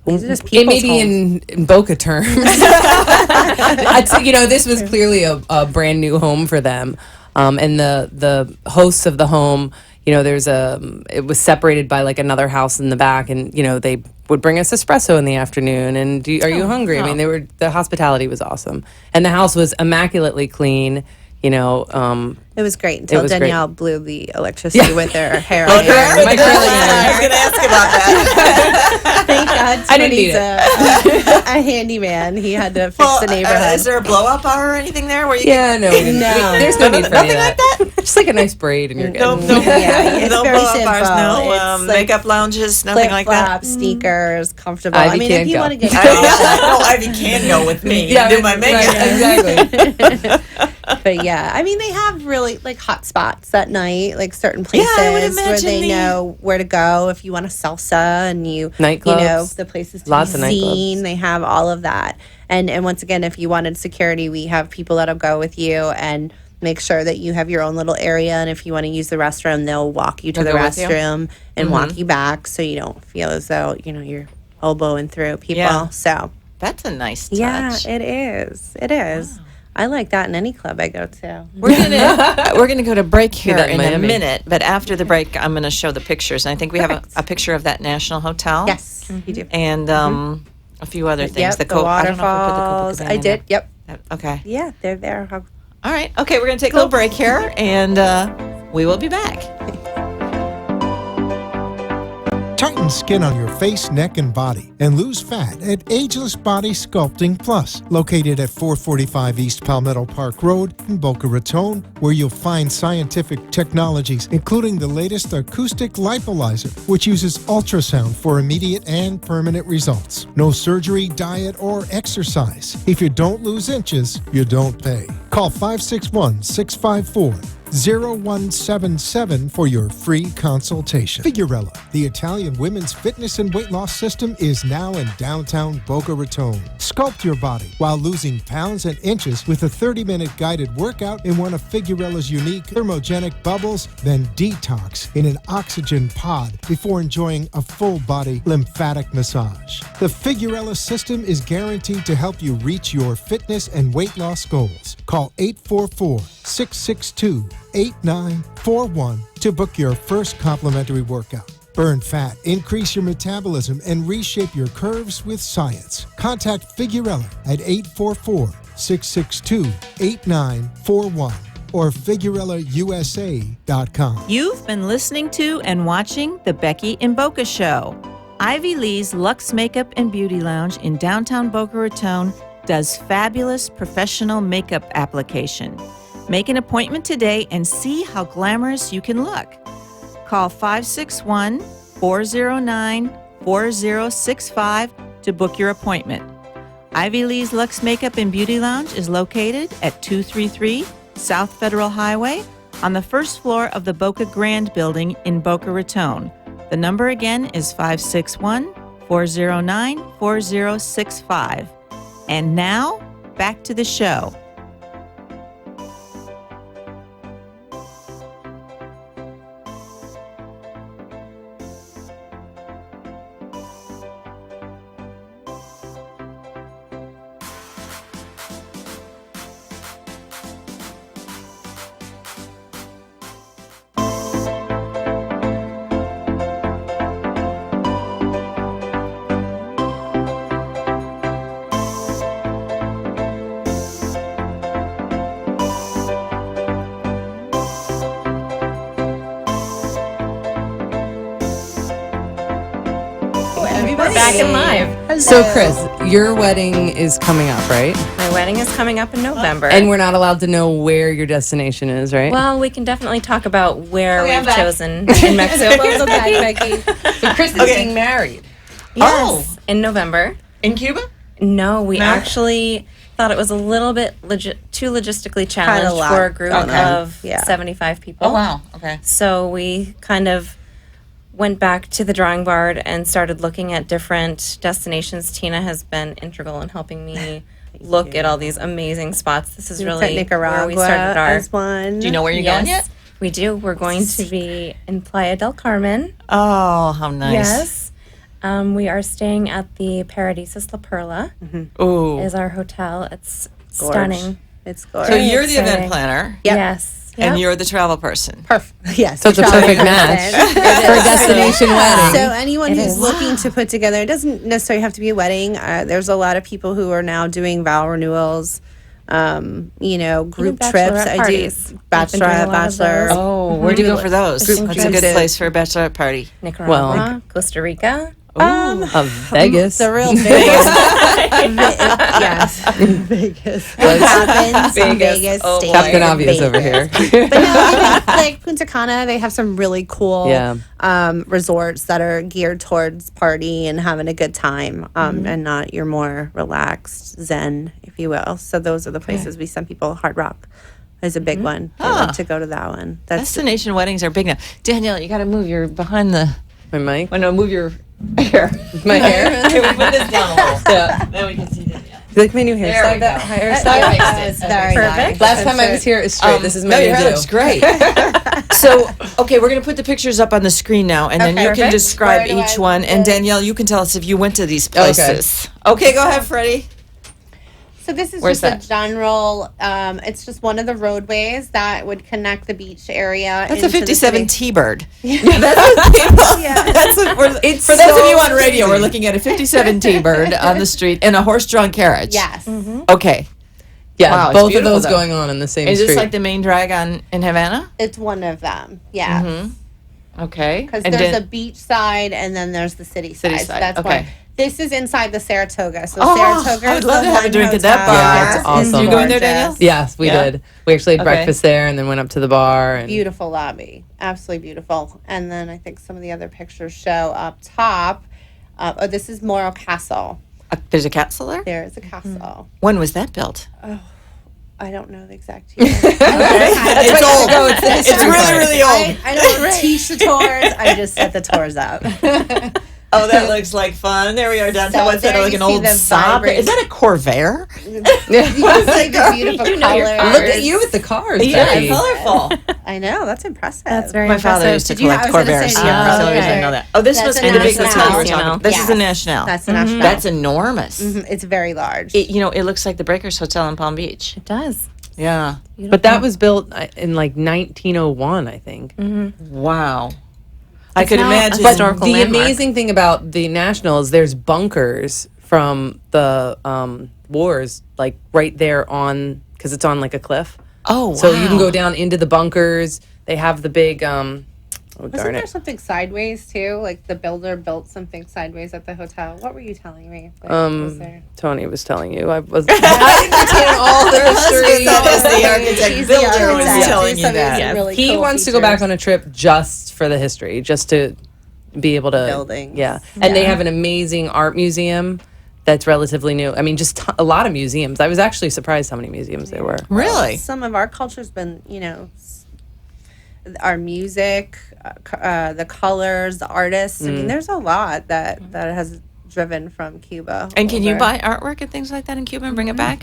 These are just It people's may be homes. in Boca terms. I'd say, this was clearly a brand new home for them. And the hosts of the home, it was separated by like another house in the back, and they would bring us espresso in the afternoon. And are you hungry? I mean, the hospitality was awesome, and the house was immaculately clean. It was great until was great. Danielle blew the electricity with her hair. My I curling iron. was going to ask about that. Thank God I didn't Tony's need a handyman. He had to fix the neighborhood. Is there a blow-up bar or anything there where you Yeah, no, we didn't. No. There's no need for any Nothing of like that. Just like a nice braid, and you're good. Yeah, it's no very blow-up bars, simple. no It's like makeup lounges, nothing like that? flip-flops, sneakers, comfortable. Ivy I mean, can't if you go. want to get I know Ivy can go with me and do my makeup. Right, exactly. But yeah, I mean, they have really like hot spots at night, like certain places I would where imagine they know where to go if you want a salsa and you know, Nightclubs. the places to Lots be of nightclubs. seen. They have all of that. And once again, if you wanted security, we have people that'll go with you and make sure that you have your own little area. And if you want to use the restroom, they'll walk you to the They'll go with you? restroom and walk you back so you don't feel as though, you know, you're elbowing through people. Yeah. So That's a nice touch. yeah, it is. It is. I like that in any club I go to. We're gonna go to break here that in in a Miami. minute, but after the break, I'm gonna show the pictures. And I think we have a picture of that National Hotel. Yes, you do. And a few other things. Yep, the I don't know if we put the waterfalls. Copacabana I in did. Yep. there. Okay. Yeah, they're there. All right. Okay, we're going to take a little break here, and we will be back. Tighten skin on your face, neck, and body and lose fat at Ageless Body Sculpting Plus, located at 445 East Palmetto Park Road in Boca Raton, where you'll find scientific technologies, including the latest acoustic lipolyzer, which uses ultrasound for immediate and permanent results. No surgery, diet, or exercise. If you don't lose inches, you don't pay. Call 561-654-0177 for your free consultation. Figurella, the Italian women's fitness and weight loss system, is now in downtown Boca Raton. Sculpt your body while losing pounds and inches with a 30-minute guided workout in one of Figurella's unique thermogenic bubbles, then detox in an oxygen pod before enjoying a full-body lymphatic massage. The Figurella system is guaranteed to help you reach your fitness and weight loss goals. Call 844-662-8941 to book your first complimentary workout. Burn fat, increase your metabolism, and reshape your curves with science. Contact Figurella at 844-662-8941 or FigurellaUSA.com. You've been listening to and watching The Becky and Boca Show. Ivy Lee's Luxe Makeup and Beauty Lounge in downtown Boca Raton does fabulous professional makeup application. Make an appointment today and see how glamorous you can look. Call 561-409-4065 to book your appointment. Ivy Lee's Luxe Makeup and Beauty Lounge is located at 233 South Federal Highway on the first floor of the Boca Grand Building in Boca Raton. The number again is 561-409-4065. And now, back to the show. We're back and live. So, Chris, your wedding is coming up, right? My wedding is coming up in November. And we're not allowed to know where your destination is, right? well, we can definitely talk about where we've chosen in Mexico. Welcome back, Becky. So Chris is getting married. Yes, in November. In Cuba? No, we actually thought it was a little bit too logistically challenged lot. for a group of Yeah. 75 people. Oh, wow. Okay. So we kind of went back to the drawing board and started looking at different destinations. Tina has been integral in helping me look at all these amazing spots. This is really Nicaragua where we started our. as one. Do you know where you're going yet? We do. We're going to be in Playa del Carmen. Oh, how nice. Yes. We are staying at the Paradisus La Perla. Ooh. Is our hotel. It's stunning. It's So gorgeous. Very you're the event exciting. planner, Yes. and Yep. you're the travel person. Perfect. Yes. So it's a perfect match for a destination wedding. So anyone It who's is. looking to put together, it doesn't necessarily have to be a wedding. There's a lot of people who are now doing vow renewals, group trips. bachelorette I parties. do We've been doing a bachelorette, lot of bachelor. those. Oh, where do you go for those? Group What's a good trips. place for a bachelorette party? Nicaragua, Costa Rica. Of Vegas. The real Vegas. Yes. Vegas. What happens in Vegas Oh, stays Captain in Obvious over Vegas. here. But no, I think like Punta Cana, they have some really cool Yeah. resorts that are geared towards party and having a good time, and not your more relaxed zen, if you will. So those are the places we send people. Hard Rock, is a big one. They like to go to that one. That's Destination weddings are big now. Danielle, you got to move your behind the. My mic? Well, no, move your hair. My hair? Okay, we put this down a little. Yeah. Then we can see Danielle. You like my new hairstyle? we go. That's very Perfect. nice. Last time I was here, it was straight. This is my no, new your hair do. looks great. So, okay, we're going to put the pictures up on the screen now, and then Okay, you can perfect. describe Where do each I one. put And this? Danielle, you can tell us if you went to these places. Okay, go ahead, Freddie. So this is Where's just a general. It's just one of the roadways that would connect the beach area. That's a into the 57 city. T-Bird. That's what people. Yeah. That's what It's for those of so you on radio, we're looking at a 57 T-Bird on the street in a horse-drawn carriage. Yes. Okay. Yeah, Wow, it's both of beautiful, those though. going on in the same Is street. this like the main drag in Havana? It's one of them. Yeah. Okay. Because And there's then- a beach side and then there's the city side. City So side, that's okay. why. This is inside the Saratoga. So Oh, Saratoga I would is love the to have a one drink at that hotel. bar. Yeah, it's It's awesome. You going there, gorgeous. Danielle? Yes, we Yeah? did. We actually had Okay. breakfast there and then went up to the bar. And Beautiful lobby. Absolutely beautiful. And then I think some of the other pictures show up top. This is Morro Castle. There's a castle there? There is a castle. When was that built? I don't know the exact year. It's old. It's really, really old. I don't teach the tours. I just set the tours up. Oh, that looks like fun. There we are downtown. So What's that, there like you an see old the Saab? vibrant- Is that a Corvair? You can see the beautiful colors. Look at you with the cars. Yeah, Becky. colorful. I know, that's impressive. That's very My father impressive. used to Did you- I collect was gonna Corvairs. say, do you have so I Corvairs? didn't know that. Oh, this That's must a be the big national. hotel you were talking National. about. This is the Yes. National. That's the national. That's enormous. It's very large. It looks like the Breakers Hotel in Palm Beach. It does. Yeah. But that was built in like 1901, I think. Wow. I could now a imagine. But historical the landmark. amazing thing about the National is there's bunkers from the wars, like right there on, because it's on like a cliff. Oh, wow. So you can go down into the bunkers. They have the big, oh Wasn't darn there it. something sideways too? Like the builder built something sideways at the hotel. What were you telling me? Like, was there? Tony was telling you. I was. I didn't retain all the history. the architect She's the builder was architect. telling She you said it was that. really He cool wants to go back features. on a trip just for the history, just to be able to Buildings. Yeah, and they have an amazing art museum that's relatively new. I mean, just a lot of museums. I was actually surprised how many museums there were. Really? Some of our culture's been, our music, the colors, the artists. I mean, there's a lot that has driven from Cuba. And can you over. buy artwork and things like that in Cuba and bring it back?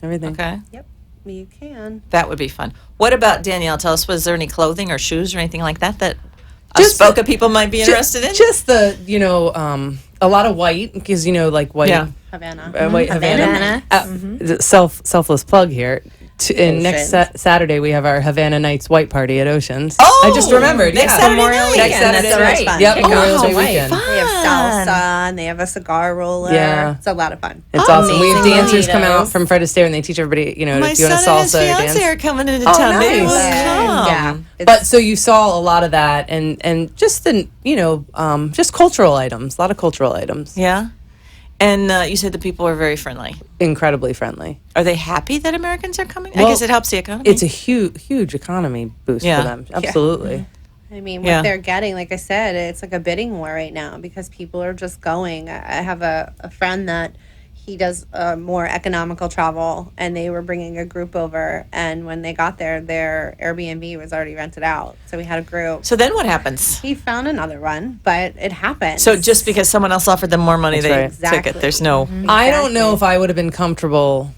Everything. Okay. Yep, you can. That would be fun. What about Danielle? Tell us, was there any clothing or shoes or anything like that us Just Boca people might be interested in? Just the a lot of white because like white. Yeah. Havana. White Havana. Havana. Selfless plug here. And next Saturday we have our Havana Nights White Party at Oceans. Oh, I just remembered. next yeah. Saturday Memorial night. Next weekend. Saturday That's night. right. Yep, Kick Memorial off. Day White. weekend. They have salsa and they have a cigar roller. Yeah. It's a lot of fun. It's awesome. We have amazing dancers come out mojitos. from Fred Astaire and they teach everybody, My if you want to son and his salsa or fiance dance. are coming into Oh, town. They will nice. come. Yeah. But so you saw a lot of that and just the, just cultural items, a lot of cultural items. Yeah. And you said the people are very friendly. Incredibly friendly. Are they happy that Americans are coming? I Well, guess it helps the economy. It's a huge economy boost Yeah. for them. Absolutely. I mean, Yeah. what they're getting, like I said, it's like a bidding war right now because people are just going. I have a friend that he does more economical travel, and they were bringing a group over. And when they got there, their Airbnb was already rented out. So we had a group. So then what happens? He found another one, but it happened. So just because someone else offered them more money, That's they right. took Exactly. it. There's no. I don't know if I would have been comfortable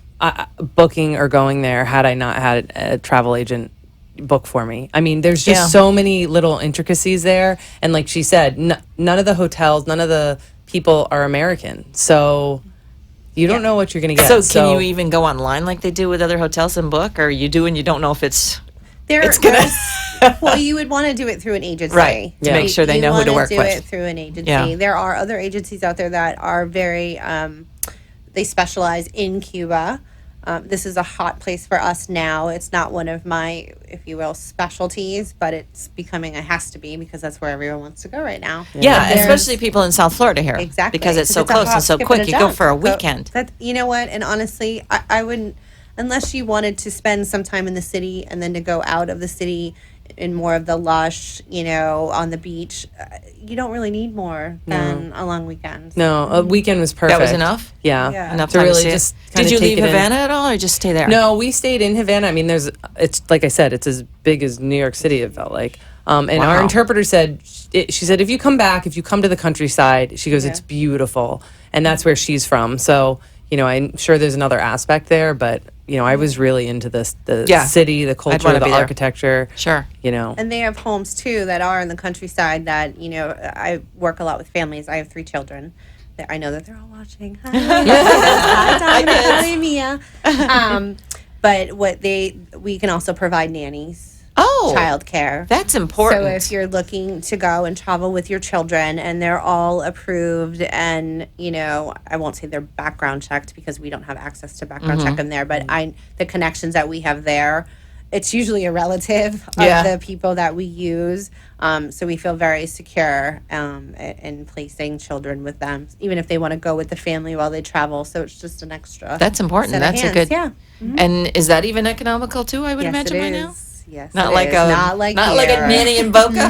booking or going there had I not had a travel agent book for me. I mean, there's just Yeah. so many little intricacies there. And like she said, none of the hotels, none of the people are American. So you don't know what you're going to get. So can you even go online like they do with other hotels and book, or you do and you don't know if it's There's gonna- well, you would want to do it through an agency, Right, to make sure they You know who to wanna work do with. it through an agency. Yeah. There are other agencies out there that are very. They specialize in Cuba. This is a hot place for us now. It's not one of my, if you will, specialties, but it's becoming. It has to be because that's where everyone wants to go right now. Yeah, There's- especially people in South Florida here. Exactly. Because it's so a close hop, and so skip, quick. a You go jump. for a So weekend. that you know what? And honestly, I wouldn't, unless you wanted to spend some time in the city and then to go out of the city in more of the lush, on the beach. You don't really need more than a long weekend. No, a weekend was perfect. That was enough? Yeah. Yeah. Enough To time really to see just it. kinda Did you take leave it in. Havana at all, or just stay there? No, we stayed in Havana. I mean, it's like I said, it's as big as New York City, it felt like. And our Wow. interpreter said, she said, if you come to the countryside, she goes, it's beautiful. And that's where she's from. So, I'm sure there's another aspect there, but, I was really into the city, the culture, wanna the be there. architecture. Sure. And they have homes too that are in the countryside that, I work a lot with families. I have 3 children. I know that they're all watching. Hi, Hi Dominic. Hi, Mia. But we can also provide nannies. Oh. Childcare. That's important. So if you're looking to go and travel with your children and they're all approved and, I won't say they're background checked because we don't have access to background check them there, but the connections that we have there, it's usually a relative of the people that we use. So we feel very secure in placing children with them, even if they want to go with the family while they travel. So it's just an extra. That's important. set of That's hands. a good. Yeah. And is that even economical too? I would Yes, imagine it by now. is. Yes, Not it like is. a not like a here. nanny in Boca.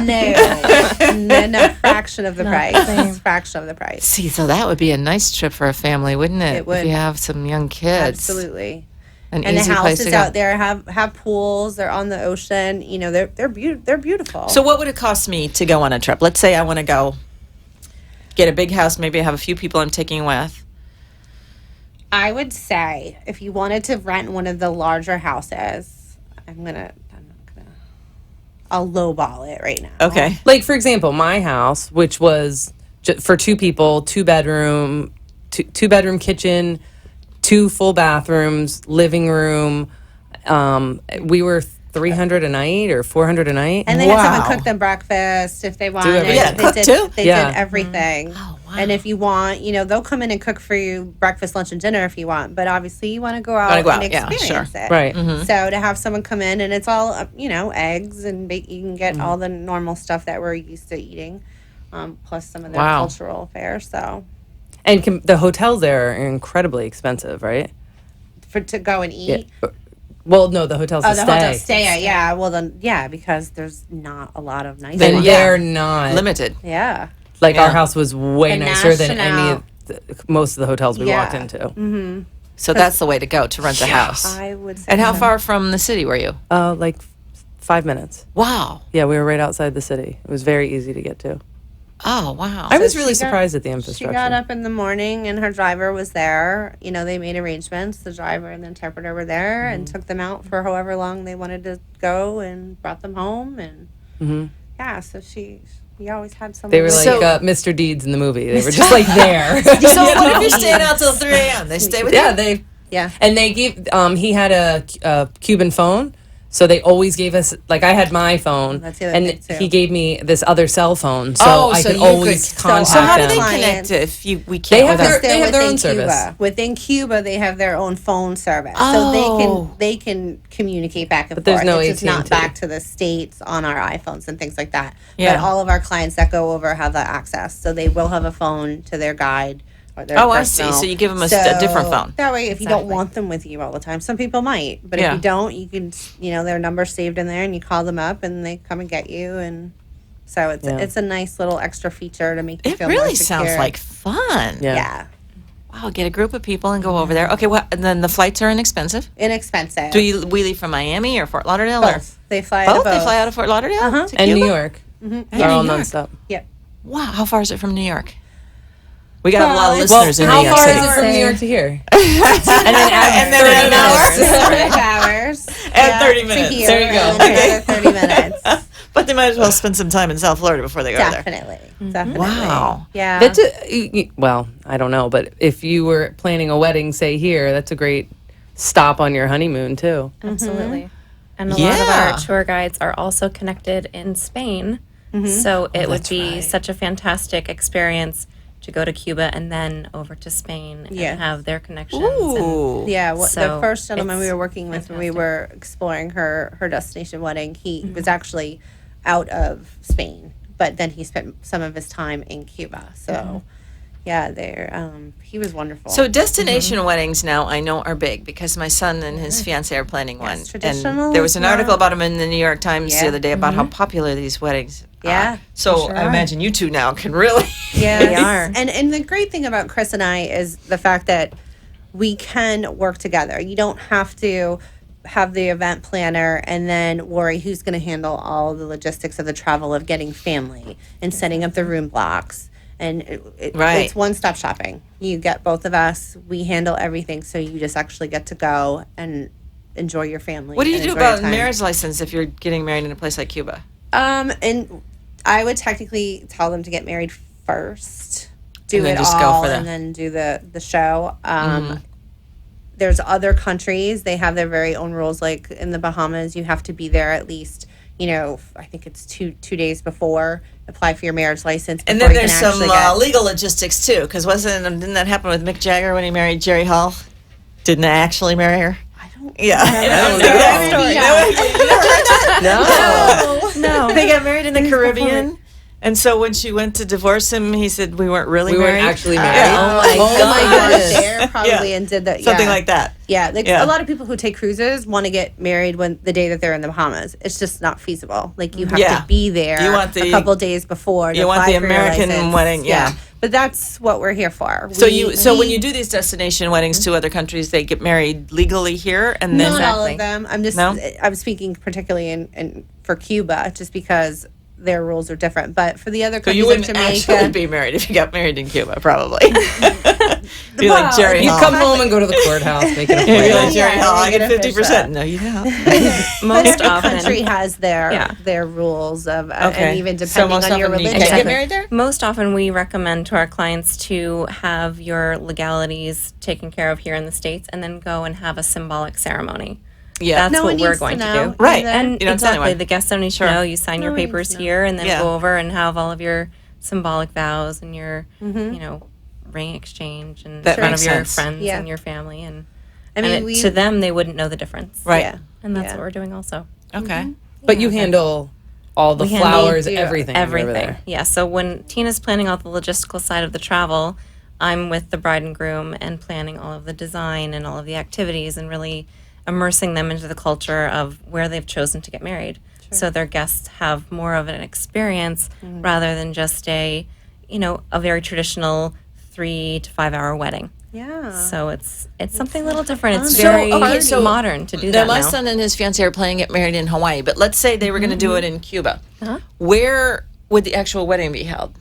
No, fraction of the price. Fraction of the price. See, so that would be a nice trip for a family, wouldn't it? It would. If you have some young kids. Absolutely. An And the easy place to houses go. out there have pools. They're on the ocean. They're beautiful. So what would it cost me to go on a trip? Let's say I want to go get a big house. Maybe I have a few people I'm taking with. I would say if you wanted to rent one of the larger houses, I'll lowball it right now. Okay. Like, for example, my house, which was for 2 people, 2-bedroom, two-bedroom kitchen, 2 full bathrooms, living room. We were $300 a night or $400 a night. And they had Wow. someone cook them breakfast if they wanted. everything. Yeah, They cook did, too? They Yeah. did everything. Oh, wow. And if you want, they'll come in and cook for you breakfast, lunch, and dinner if you want. But obviously, you want to go out Wanna go and out, yeah, experience sure. it. Right. So to have someone come in and it's all, eggs and you can get all the normal stuff that we're used to eating, plus some of their Wow. cultural fare. So And the hotels there are incredibly expensive, right? to go and eat. Well, no, the hotels Oh, to the stay. hotel stay at, yeah. Well, then, yeah, because there's not a lot of nice And ones. they're not. Limited. Yeah. Like, Yeah. our house was way And nicer than any National- of most of the hotels we walked Yeah. into. So that's the way to go, to rent a house. I would say. And how so. far from the city were you? Like 5 minutes. Wow. Yeah, we were right outside the city. It was very easy to get to. Oh, wow. I was she really got- surprised at the She infrastructure. got up in the morning and her driver was there. They made arrangements. The driver and the interpreter were there and took them out for however long they wanted to go and brought them home. And yeah, so we always had someone. They were with like you. Mr. Deeds in the movie. They were just like there. So what if you're staying out till 3 a.m.? They stay with Yeah, you? Yeah. and they gave. He had a Cuban phone, so they always gave us. Like, I had my phone, That's the other and thing, too. he gave me this other cell phone, so Oh, I so could you always could- contact So how do them. they Clients. connect if we They can't have with our... their- they have their own within service. Cuba. Within Cuba, they have their own phone service, Oh. so they can communicate back and But there's forth. no it's just not AT&T. back to the states on our iPhones and things like that. Yeah. But all of our clients that go over have that access, so they will have a phone to their guide. Or their Oh, I see. personal. So you give them a different phone. That way, if you don't want them with you all the time, some people might, but Yeah. if you don't, you can, their number's saved in there, and you call them up, and they come and get you, and so it's a nice little extra feature to make you It feel more really secure. sounds like fun. Yeah. Yeah, Wow, get a group of people and go over there. Okay, well, and then the flights are inexpensive. inexpensive. We leave from Miami or Fort Lauderdale? Or Both. They fly both? to They both. fly out of Fort Lauderdale? Uh-huh. To And Cuba? New York. And They're all New York. nonstop. Yep. Wow, how far is it from New York? We got a lot of it's- listeners in How New York far City. is it from Say- New York to here? And then an hour. 5 hours. And 30 to minutes. here, There you go. and then another 30 minutes. But they might as well spend some time in South Florida before they go there. Definitely. Definitely. Wow. Yeah. That's well, I don't know, but if you were planning a wedding, say here, that's a great stop on your honeymoon too. Absolutely. And a lot of Yeah. our tour guides are also connected in Spain. So it would be such a fantastic experience to go to Cuba and then over to Spain and Yes. have their connections. Ooh. Yeah, the So first gentleman we it's were working with when we fantastic. were exploring her destination wedding, he was actually out of Spain, but then he spent some of his time in Cuba. So, Yeah, he was wonderful. So destination weddings now I know are big because my son and his fiance are planning one. traditional And there was an is article now- about them in the New York Times the Yeah. other day about how popular these weddings are. Yeah, So I imagine you two now can really. yeah, They are. And the great thing about Chris and I is the fact that we can work together. You don't have to have the event planner and then worry who's going to handle all the logistics of the travel of getting family and setting up the room blocks. And Right. it's one-stop shopping. You get both of us. We handle everything, so you just actually get to go and enjoy your family. What do you and do enjoy your about time. marriage license if you're getting married in a place like Cuba? And I would technically tell them to get married first, do And then it just go all, for the- and then do the show. There's other countries, they have their very own rules. Like in the Bahamas, you have to be there at least, I think it's two days before, apply for your marriage license. And before then you there's can some actually get- legal logistics too, because didn't that happen with Mick Jagger when he married Jerry Hall? Didn't they actually marry her? I don't Yeah. No. They got married in the Caribbean. And so when she went to divorce him, he said, we weren't really We married. weren't actually married. Oh my gosh. gosh, there probably Yeah. and did that. Something yeah. like that. Yeah, like Yeah. a lot of people who take cruises want to get married when the day that they're in the Bahamas. It's just not feasible. Like you have Yeah. to be there You want the- a couple days before. To you want apply the for your American license. wedding, yeah. But that's what we're here for. So when you do these destination weddings to other countries, they get married legally here, and then not all Exactly. of them. I'm just No? I'm speaking particularly in for Cuba, just because their rules are different. But for the other so countries you like wouldn't Jamaica, actually be married if you got married in Cuba, probably. Be like Jerry You Hall. come home and go to the courthouse, make an You'd be like appointment. Jerry Yeah, Hall. I make get it official. 50%. No, you don't. Most every often. country has their Yeah. their rules of, Okay. and even So depending most on your often you religion. can't get married there? Most often, we recommend to our clients to have your legalities taken care of here in the States and then go and have a symbolic ceremony. Yeah. That's No one what we're needs to going to know. do. Right. And You don't tell exactly, anyone. the guests don't need Sure. to know. You sign your No one needs papers to know. here and then Yeah. go over and have all of your symbolic vows and your, ring exchange and That in front makes of your sense. friends Yeah. and your family. And, I mean, to them, they wouldn't know the difference. Right. Yeah. And that's Yeah. what we're doing also. Okay. But you handle all the We handle flowers, do everything. over Everything. there. Yeah. So when Tina's planning all the logistical side of the travel, I'm with the bride and groom and planning all of the design and all of the activities and really immersing them into the culture of where they've chosen to get married. So their guests have more of an experience rather than just a very traditional 3 to 5 hour wedding. Yeah. So it's something a little different. It's So, very okay, so modern to do Now, that my now. son and his fiance are planning to get married in Hawaii, but let's say they were going to do it in Cuba. Where would the actual wedding be held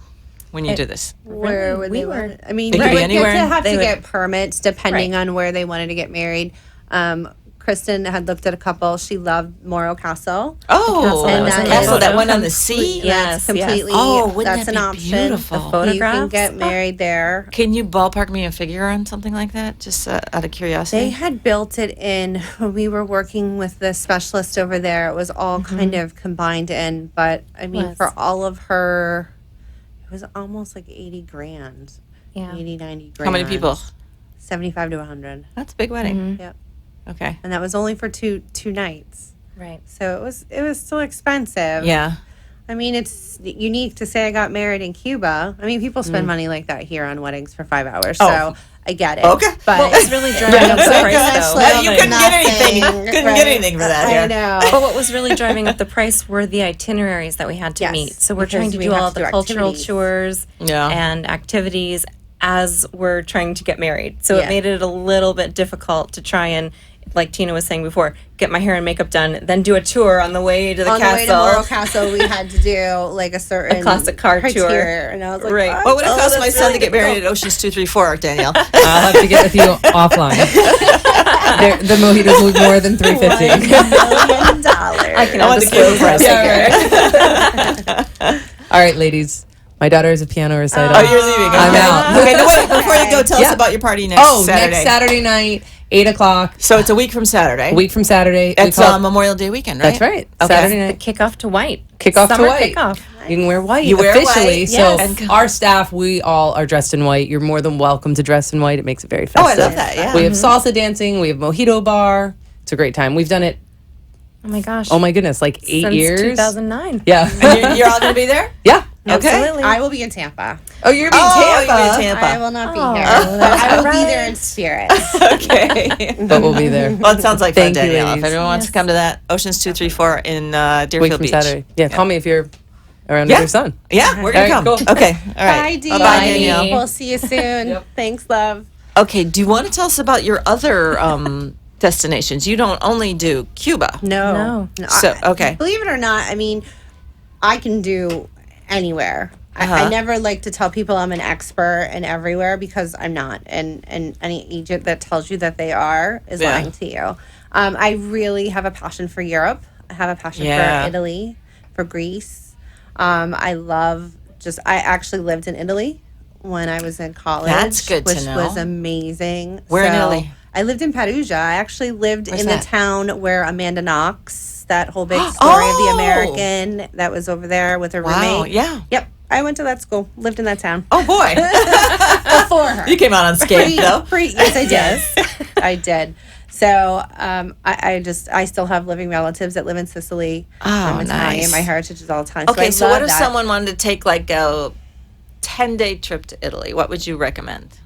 when you do this? Where would we they were- want? I mean, It they could be would anywhere. get to have They to would- get permits depending Right. on where they wanted to get married. Kristen had looked at a couple. She loved Morro Castle. Oh, castle that was the in castle the that photo. went on the sea? Yes, That's completely. Oh, wouldn't that's that an be option. beautiful? The You can photographs. get married there. Can you ballpark me a figure on something like that, just out of curiosity? They had built it in when we were working with the specialist over there. It was all kind of combined in, but I mean, Was. for all of her, it was almost like 80 grand. Yeah. 80, 90 grand. How many people? 75 to 100. That's a big wedding. Yep. Okay. And that was only for two nights. Right. So it was still expensive. Yeah. I mean, it's unique to say I got married in Cuba. I mean, people spend money like that here on weddings for 5 hours. Oh. So I get it. Okay. But What was really driving up the price, though? You couldn't get anything. Nothing, Couldn't right. get anything for that here. I know. But what was really driving up the price were the itineraries that we had to Yes, meet. So we're because trying to we do have all to the do cultural activities. tours Yeah. and activities as we're trying to get married. So it Yeah. made it a little bit difficult to try and, like Tina was saying before, get my hair and makeup done, then do a tour on the way to the On the way to castle. Morro Castle, we had to do like a certain classic car tour. criteria. And I was like, Right. "Oh, What would it cost that's my son really to get married difficult." at Ocean's 234, Danielle? I'll have to get with you offline. The mojitos will be more than $350. $1 million. I can I have want the the Cuban price. All right, ladies. My daughter has a piano recital. Oh, you're leaving. I'm Okay. out. Okay, no, wait. Before you go, tell us Yeah. about your party next Saturday. Next Saturday night, 8 o'clock. So it's a week from Saturday. A week from Saturday. It's we call- Memorial Day weekend, right? That's right. Okay. Saturday The night. kickoff to white. Kickoff Summer to white. Kickoff. You can wear white You wear officially. white, So yes. And- our staff, we all are dressed in white. You're more than welcome to dress in white. It makes it very Oh, festive. I love that. Yeah. We have salsa dancing. We have mojito bar. It's a great time. We've done it. Oh my gosh. Oh my goodness, like 8 Since years. 2009. Yeah. And you're all going to be there? Yeah. Okay. I will be in Tampa. Oh, you're being Oh, Tampa. you're in Tampa. I will not be here. I will be there in spirit. Okay. But we'll be there. Well, it sounds like fun, Thank you, Danielle. If ladies. anyone wants to come to that, Oceans 234 in Week Deerfield from Beach. Saturday. Yeah, call me if you're around Yeah. with your son. Yeah, we're going to All come. right, cool. Okay. All right. Bye, Dee. Bye, Danielle. We'll see you soon. Thanks, love. Okay. Do you want to tell us about your other destinations? You don't only do Cuba. No. So, okay. Believe it or not, I mean, I can do anywhere. I never like to tell people I'm an expert in everywhere because I'm not. And any agent that tells you that they are is lying to you. I really have a passion for Europe. I have a passion for Italy, for Greece. I actually lived in Italy when I was in college. That's good to which know. was amazing. Where in Italy? I lived in Perugia. I actually lived Where's in that? the town where Amanda Knox, that whole big story of the American that was over there with her Wow. roommate. Yeah. Yep. I went to that school, lived in that town. Oh, boy. Before her. You came out unscathed, though. Yes, I did. I did. So I still have living relatives that live in Sicily. Oh, I'm Italian. nice. My heritage is all Italian. Okay, so I what love if that. someone wanted to take like a 10-day trip to Italy? What would you recommend?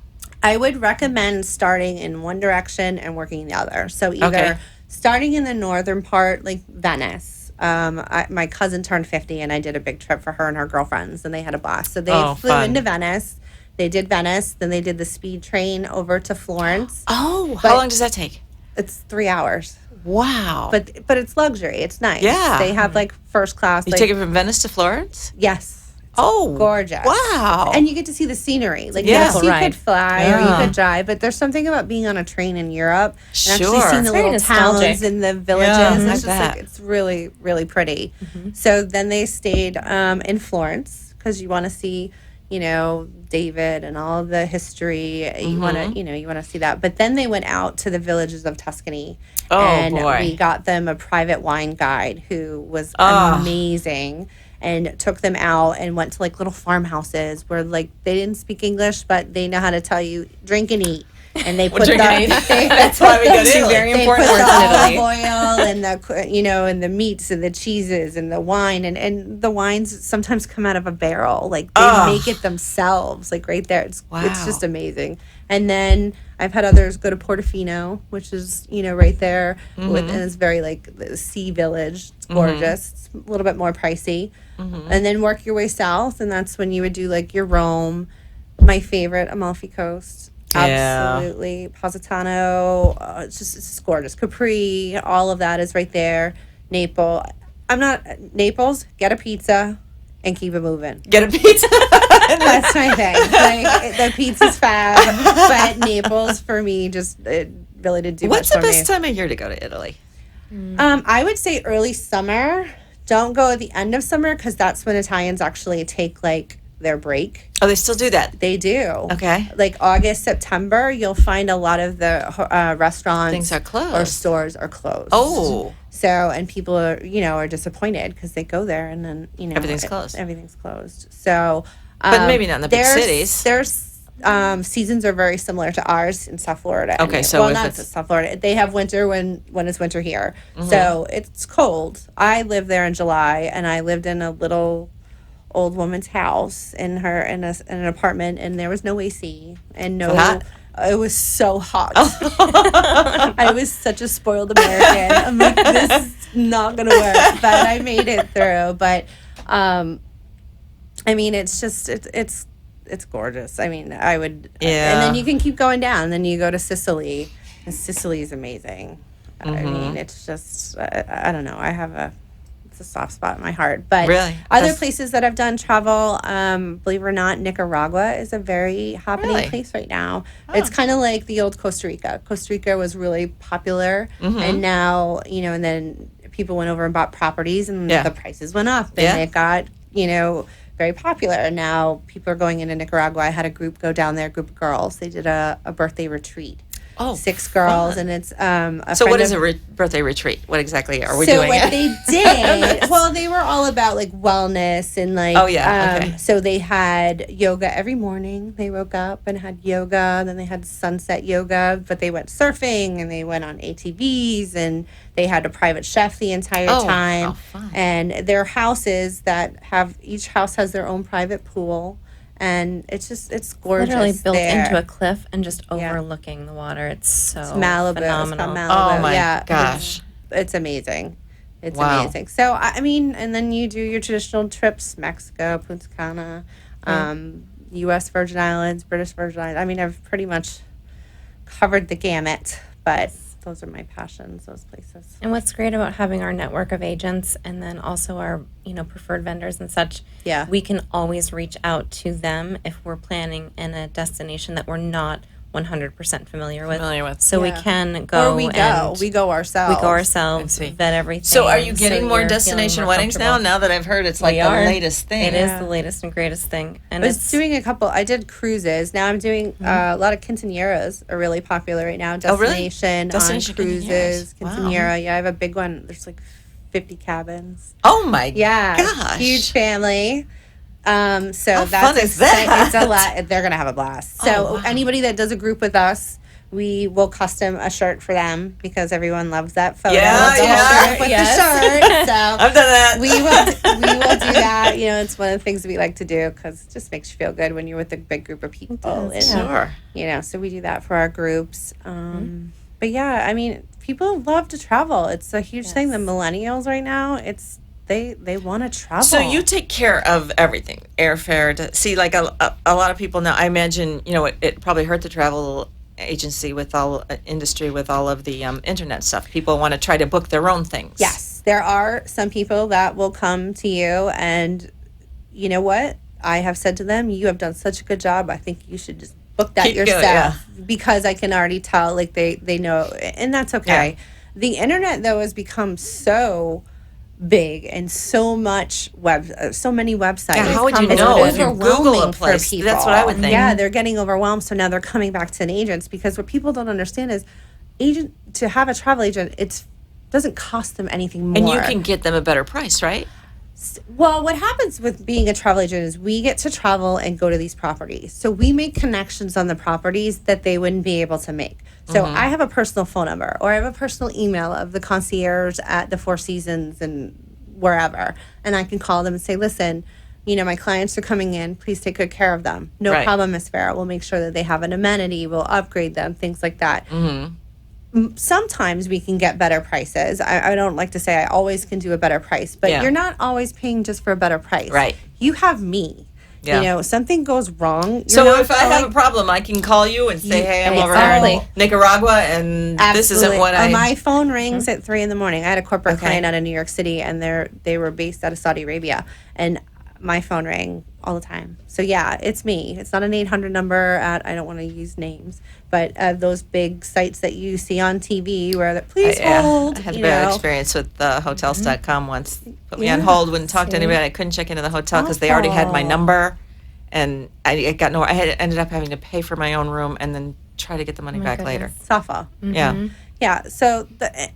I would recommend starting in one direction and working in the other. So either starting in the northern part, like Venice. My cousin turned 50, and I did a big trip for her and her girlfriends, and they had a blast. So they flew fun. into Venice. They did Venice, then they did the speed train over to Florence. Oh, But- how long does that take? It's 3 hours, Wow. but it's luxury. It's nice. Yeah. They have like first class. you like, take it from Venice to Florence? yes. Oh, Gorgeous. Wow. And you get to see the scenery. Like, Yeah. yes, you Ride. could fly or Yeah. you could drive, but there's something about being on a train in Europe and actually Sure. seeing the It's very little nostalgic. towns and the villages. Yeah, It's I just bet. like, it's really, really pretty. So then they stayed in Florence because you want to see, David and all of the history. You want to, you want to see that. But then they went out to the villages of Tuscany. Oh, and boy. we got them a private wine guide who was amazing and took them out and went to like little farmhouses where like they didn't speak English, but they know how to tell you drink and eat. And they put That's why we go to Italy. Very they important put words the in olive Italy. oil and and the meats and the cheeses and the wine and the wines sometimes come out of a barrel. Like they make it themselves, like right there. It's just amazing. And then I've had others go to Portofino, which is right there, and it's very like the sea village. It's gorgeous. It's a little bit more pricey, and then work your way south, and that's when you would do like your Rome. My favorite, Amalfi Coast. Yeah. Absolutely. Positano. It's just gorgeous. Capri, all of that is right there. Naples. Naples, get a pizza and keep it moving. Get a pizza. That's my thing. Like, the pizza's fab, but Naples for me it really did do What's much the for best me. time of year to go to Italy? I would say early summer. Don't go at the end of summer because that's when Italians actually take like their break. Oh, they still do that? They do. Okay. Like August, September, you'll find a lot of the restaurants Things are closed. or stores are closed. Oh. So, and people are disappointed because they go there and then, Everything's closed. Everything's closed. So, But maybe not in the big their- cities. Their seasons are very similar to ours in South Florida. Okay, so if not it's- South Florida. They have winter when it's winter here. Mm-hmm. So it's cold. I lived there in July, and I lived in a little old woman's house in an apartment, and there was no AC and no. Hot? It was so hot. I was such a spoiled American. I'm like, this is not gonna work, but I made it through. But I mean, it's just it's gorgeous. I mean, I would, Yeah. and then you can keep going down. And then you go to Sicily, and Sicily is amazing. I mean, it's just I don't know. It's a soft spot in my heart. But Really? other That's- places that I've done travel, believe it or not, Nicaragua is a very happening Really? place right now. It's kind of like the old Costa Rica. Costa Rica was really popular, and now and then people went over and bought properties, and Yeah. the prices went up, and Yeah. it got very popular. And now people are going into Nicaragua. I had a group go down there, a group of girls. They did a birthday retreat. Oh, 6 girls, fun. and it's So what is a birthday retreat? What exactly are we so doing? what they did, well, they were all about like wellness and like, Oh, yeah, okay. so they had yoga every morning. They woke up and had yoga. Then they had sunset yoga, but they went surfing and they went on ATVs and they had a private chef the entire time. How fun. And their houses each house has their own private pool. And it's gorgeous. Literally built there. into a cliff and just Yeah. overlooking the water. It's so Malibu. phenomenal. It's called Malibu. Oh, my yeah, gosh. It's amazing. It's Wow. amazing. So, I mean, and then you do your traditional trips, Mexico, Punta Cana, U.S. Virgin Islands, British Virgin Islands. I mean, I've pretty much covered the gamut, but those are my passions, those places. And what's great about having our network of agents and then also our, preferred vendors and such, Yeah. we can always reach out to them if we're planning in a destination that we're not 100% familiar with. So we Yeah. can go. Or we go. and We go ourselves. We go ourselves, see. vet everything. So are you getting so more you're destination feeling more weddings now? comfortable. Now that I've heard it's like We the are. latest thing. It is Yeah. the latest and greatest thing. And I was it's doing I did cruises. Now I'm doing a lot of quinceañeras are really popular right now. Oh, really? Destination, Destination on cruises. quinceañeras. Wow. Quinceañera. Yeah, I have a big one. There's like 50 cabins. Oh my Yeah. gosh. Huge family. So How that's fun is that? It's a lot. They're going to have a blast. So Oh, wow. anybody that does a group with us, we will custom a shirt for them because everyone loves that photo. Yeah, with the yeah. shirt with Yes. the shirt. So I've done that. we will do that. It's one of the things we like to do because it just makes you feel good when you're with a big group of people. And, Sure. so we do that for our groups. But yeah, I mean, people love to travel. It's a huge thing. The millennials right now, they want to travel. So you take care of everything, airfare. See, like a lot of people now. I imagine it probably hurt the travel agency with all industry with all of the internet stuff. People want to try to book their own things. Yes, there are some people that will come to you, and you know what? I have said to them, "You have done such a good job. I think you should just book that Keep going, yourself," because I can already tell, like they know, and that's okay. Yeah. The internet though has become so big and so many websites. Yeah, how would you It's know if you overwhelming Google a for place? people. That's what I would think. Yeah, they're getting overwhelmed, so now they're coming back to an agent because what people don't understand is to have a travel agent, doesn't cost them anything more. And you can get them a better price, right? Well, what happens with being a travel agent is we get to travel and go to these properties. So we make connections on the properties that they wouldn't be able to make. So I have a personal phone number or I have a personal email of the concierge at the Four Seasons and wherever. And I can call them and say, listen, my clients are coming in. Please take good care of them. No Right. problem, Miss Farah. We'll make sure that they have an amenity. We'll upgrade them, things like that. Sometimes we can get better prices. I don't like to say I always can do a better price, but Yeah. you're not always paying just for a better price. Right. You have me. Yeah. Something goes wrong. So you're not if I have a going- problem, I can call you and say, "Hey, I'm over Exactly. here in Nicaragua, and this isn't Absolutely. what I." My phone rings at 3 a.m. I had a corporate Okay. client out of New York City, and they were based out of Saudi Arabia, and my phone rang all the time. So yeah, it's me. It's not an 800 number at, I don't want to use names, but those big sites that you see on TV where please hold. I had a you bad know. experience with hotels.com once. Put me on Yeah. hold, wouldn't talk to anybody. I couldn't check into the hotel because they already had my Awful. number, and I got nowhere. Ended up having to pay for my own room and then try to get the money back later. Safa. Yeah. Yeah. So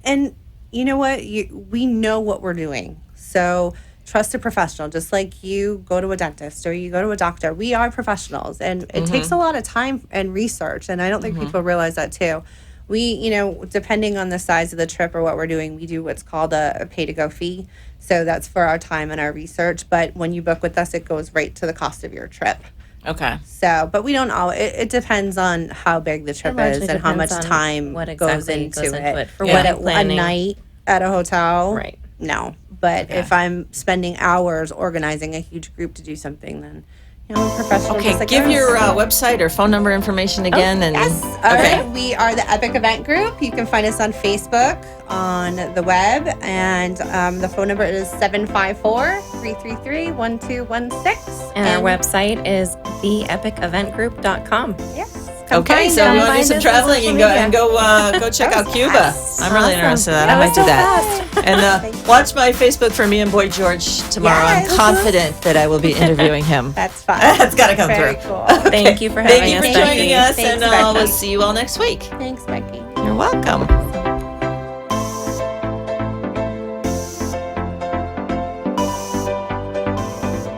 and you know what? We know what we're doing. So trust a professional. Just like you go to a dentist or you go to a doctor, we are professionals, and it takes a lot of time and research. And I don't think people realize that too. We, depending on the size of the trip or what we're doing, we do what's called a pay-to-go fee. So that's for our time and our research. But when you book with us, it goes right to the cost of your trip. Okay. So, but we don't all. It depends on how big the trip largely is and how much depends on time what goes exactly into goes into it. For Yeah. what a planning. night at a hotel, Right. No, but if I'm spending hours organizing a huge group to do something, then I'm a professional. Okay. just like Give us. your website or phone number information again. And Yes. All right. We are the Epic Event Group. You can find us on Facebook, on the web, and the phone number is 754-333-1216. And our website is theepiceventgroup.com. Yes. Okay, so we want to do some traveling and go check out Cuba. I'm really interested in that. I might do that. And watch my Facebook for me and Boy George tomorrow. Yes. I'm confident that I will be interviewing him. That's fun. That's got to come Very through. cool. Thank you for having Thank you us, for joining Becky. us, Thanks, and Becky. we'll see you all next week. Thanks, Becky. You're welcome.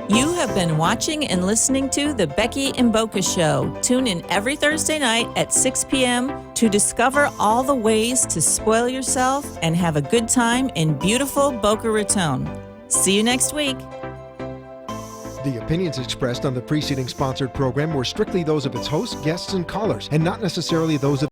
You have been watching and listening to The Becky and Boca Show. Tune in every Thursday night at 6 p.m. to discover all the ways to spoil yourself and have a good time in beautiful Boca Raton. See you next week. The opinions expressed on the preceding sponsored program were strictly those of its hosts, guests, and callers, and not necessarily those of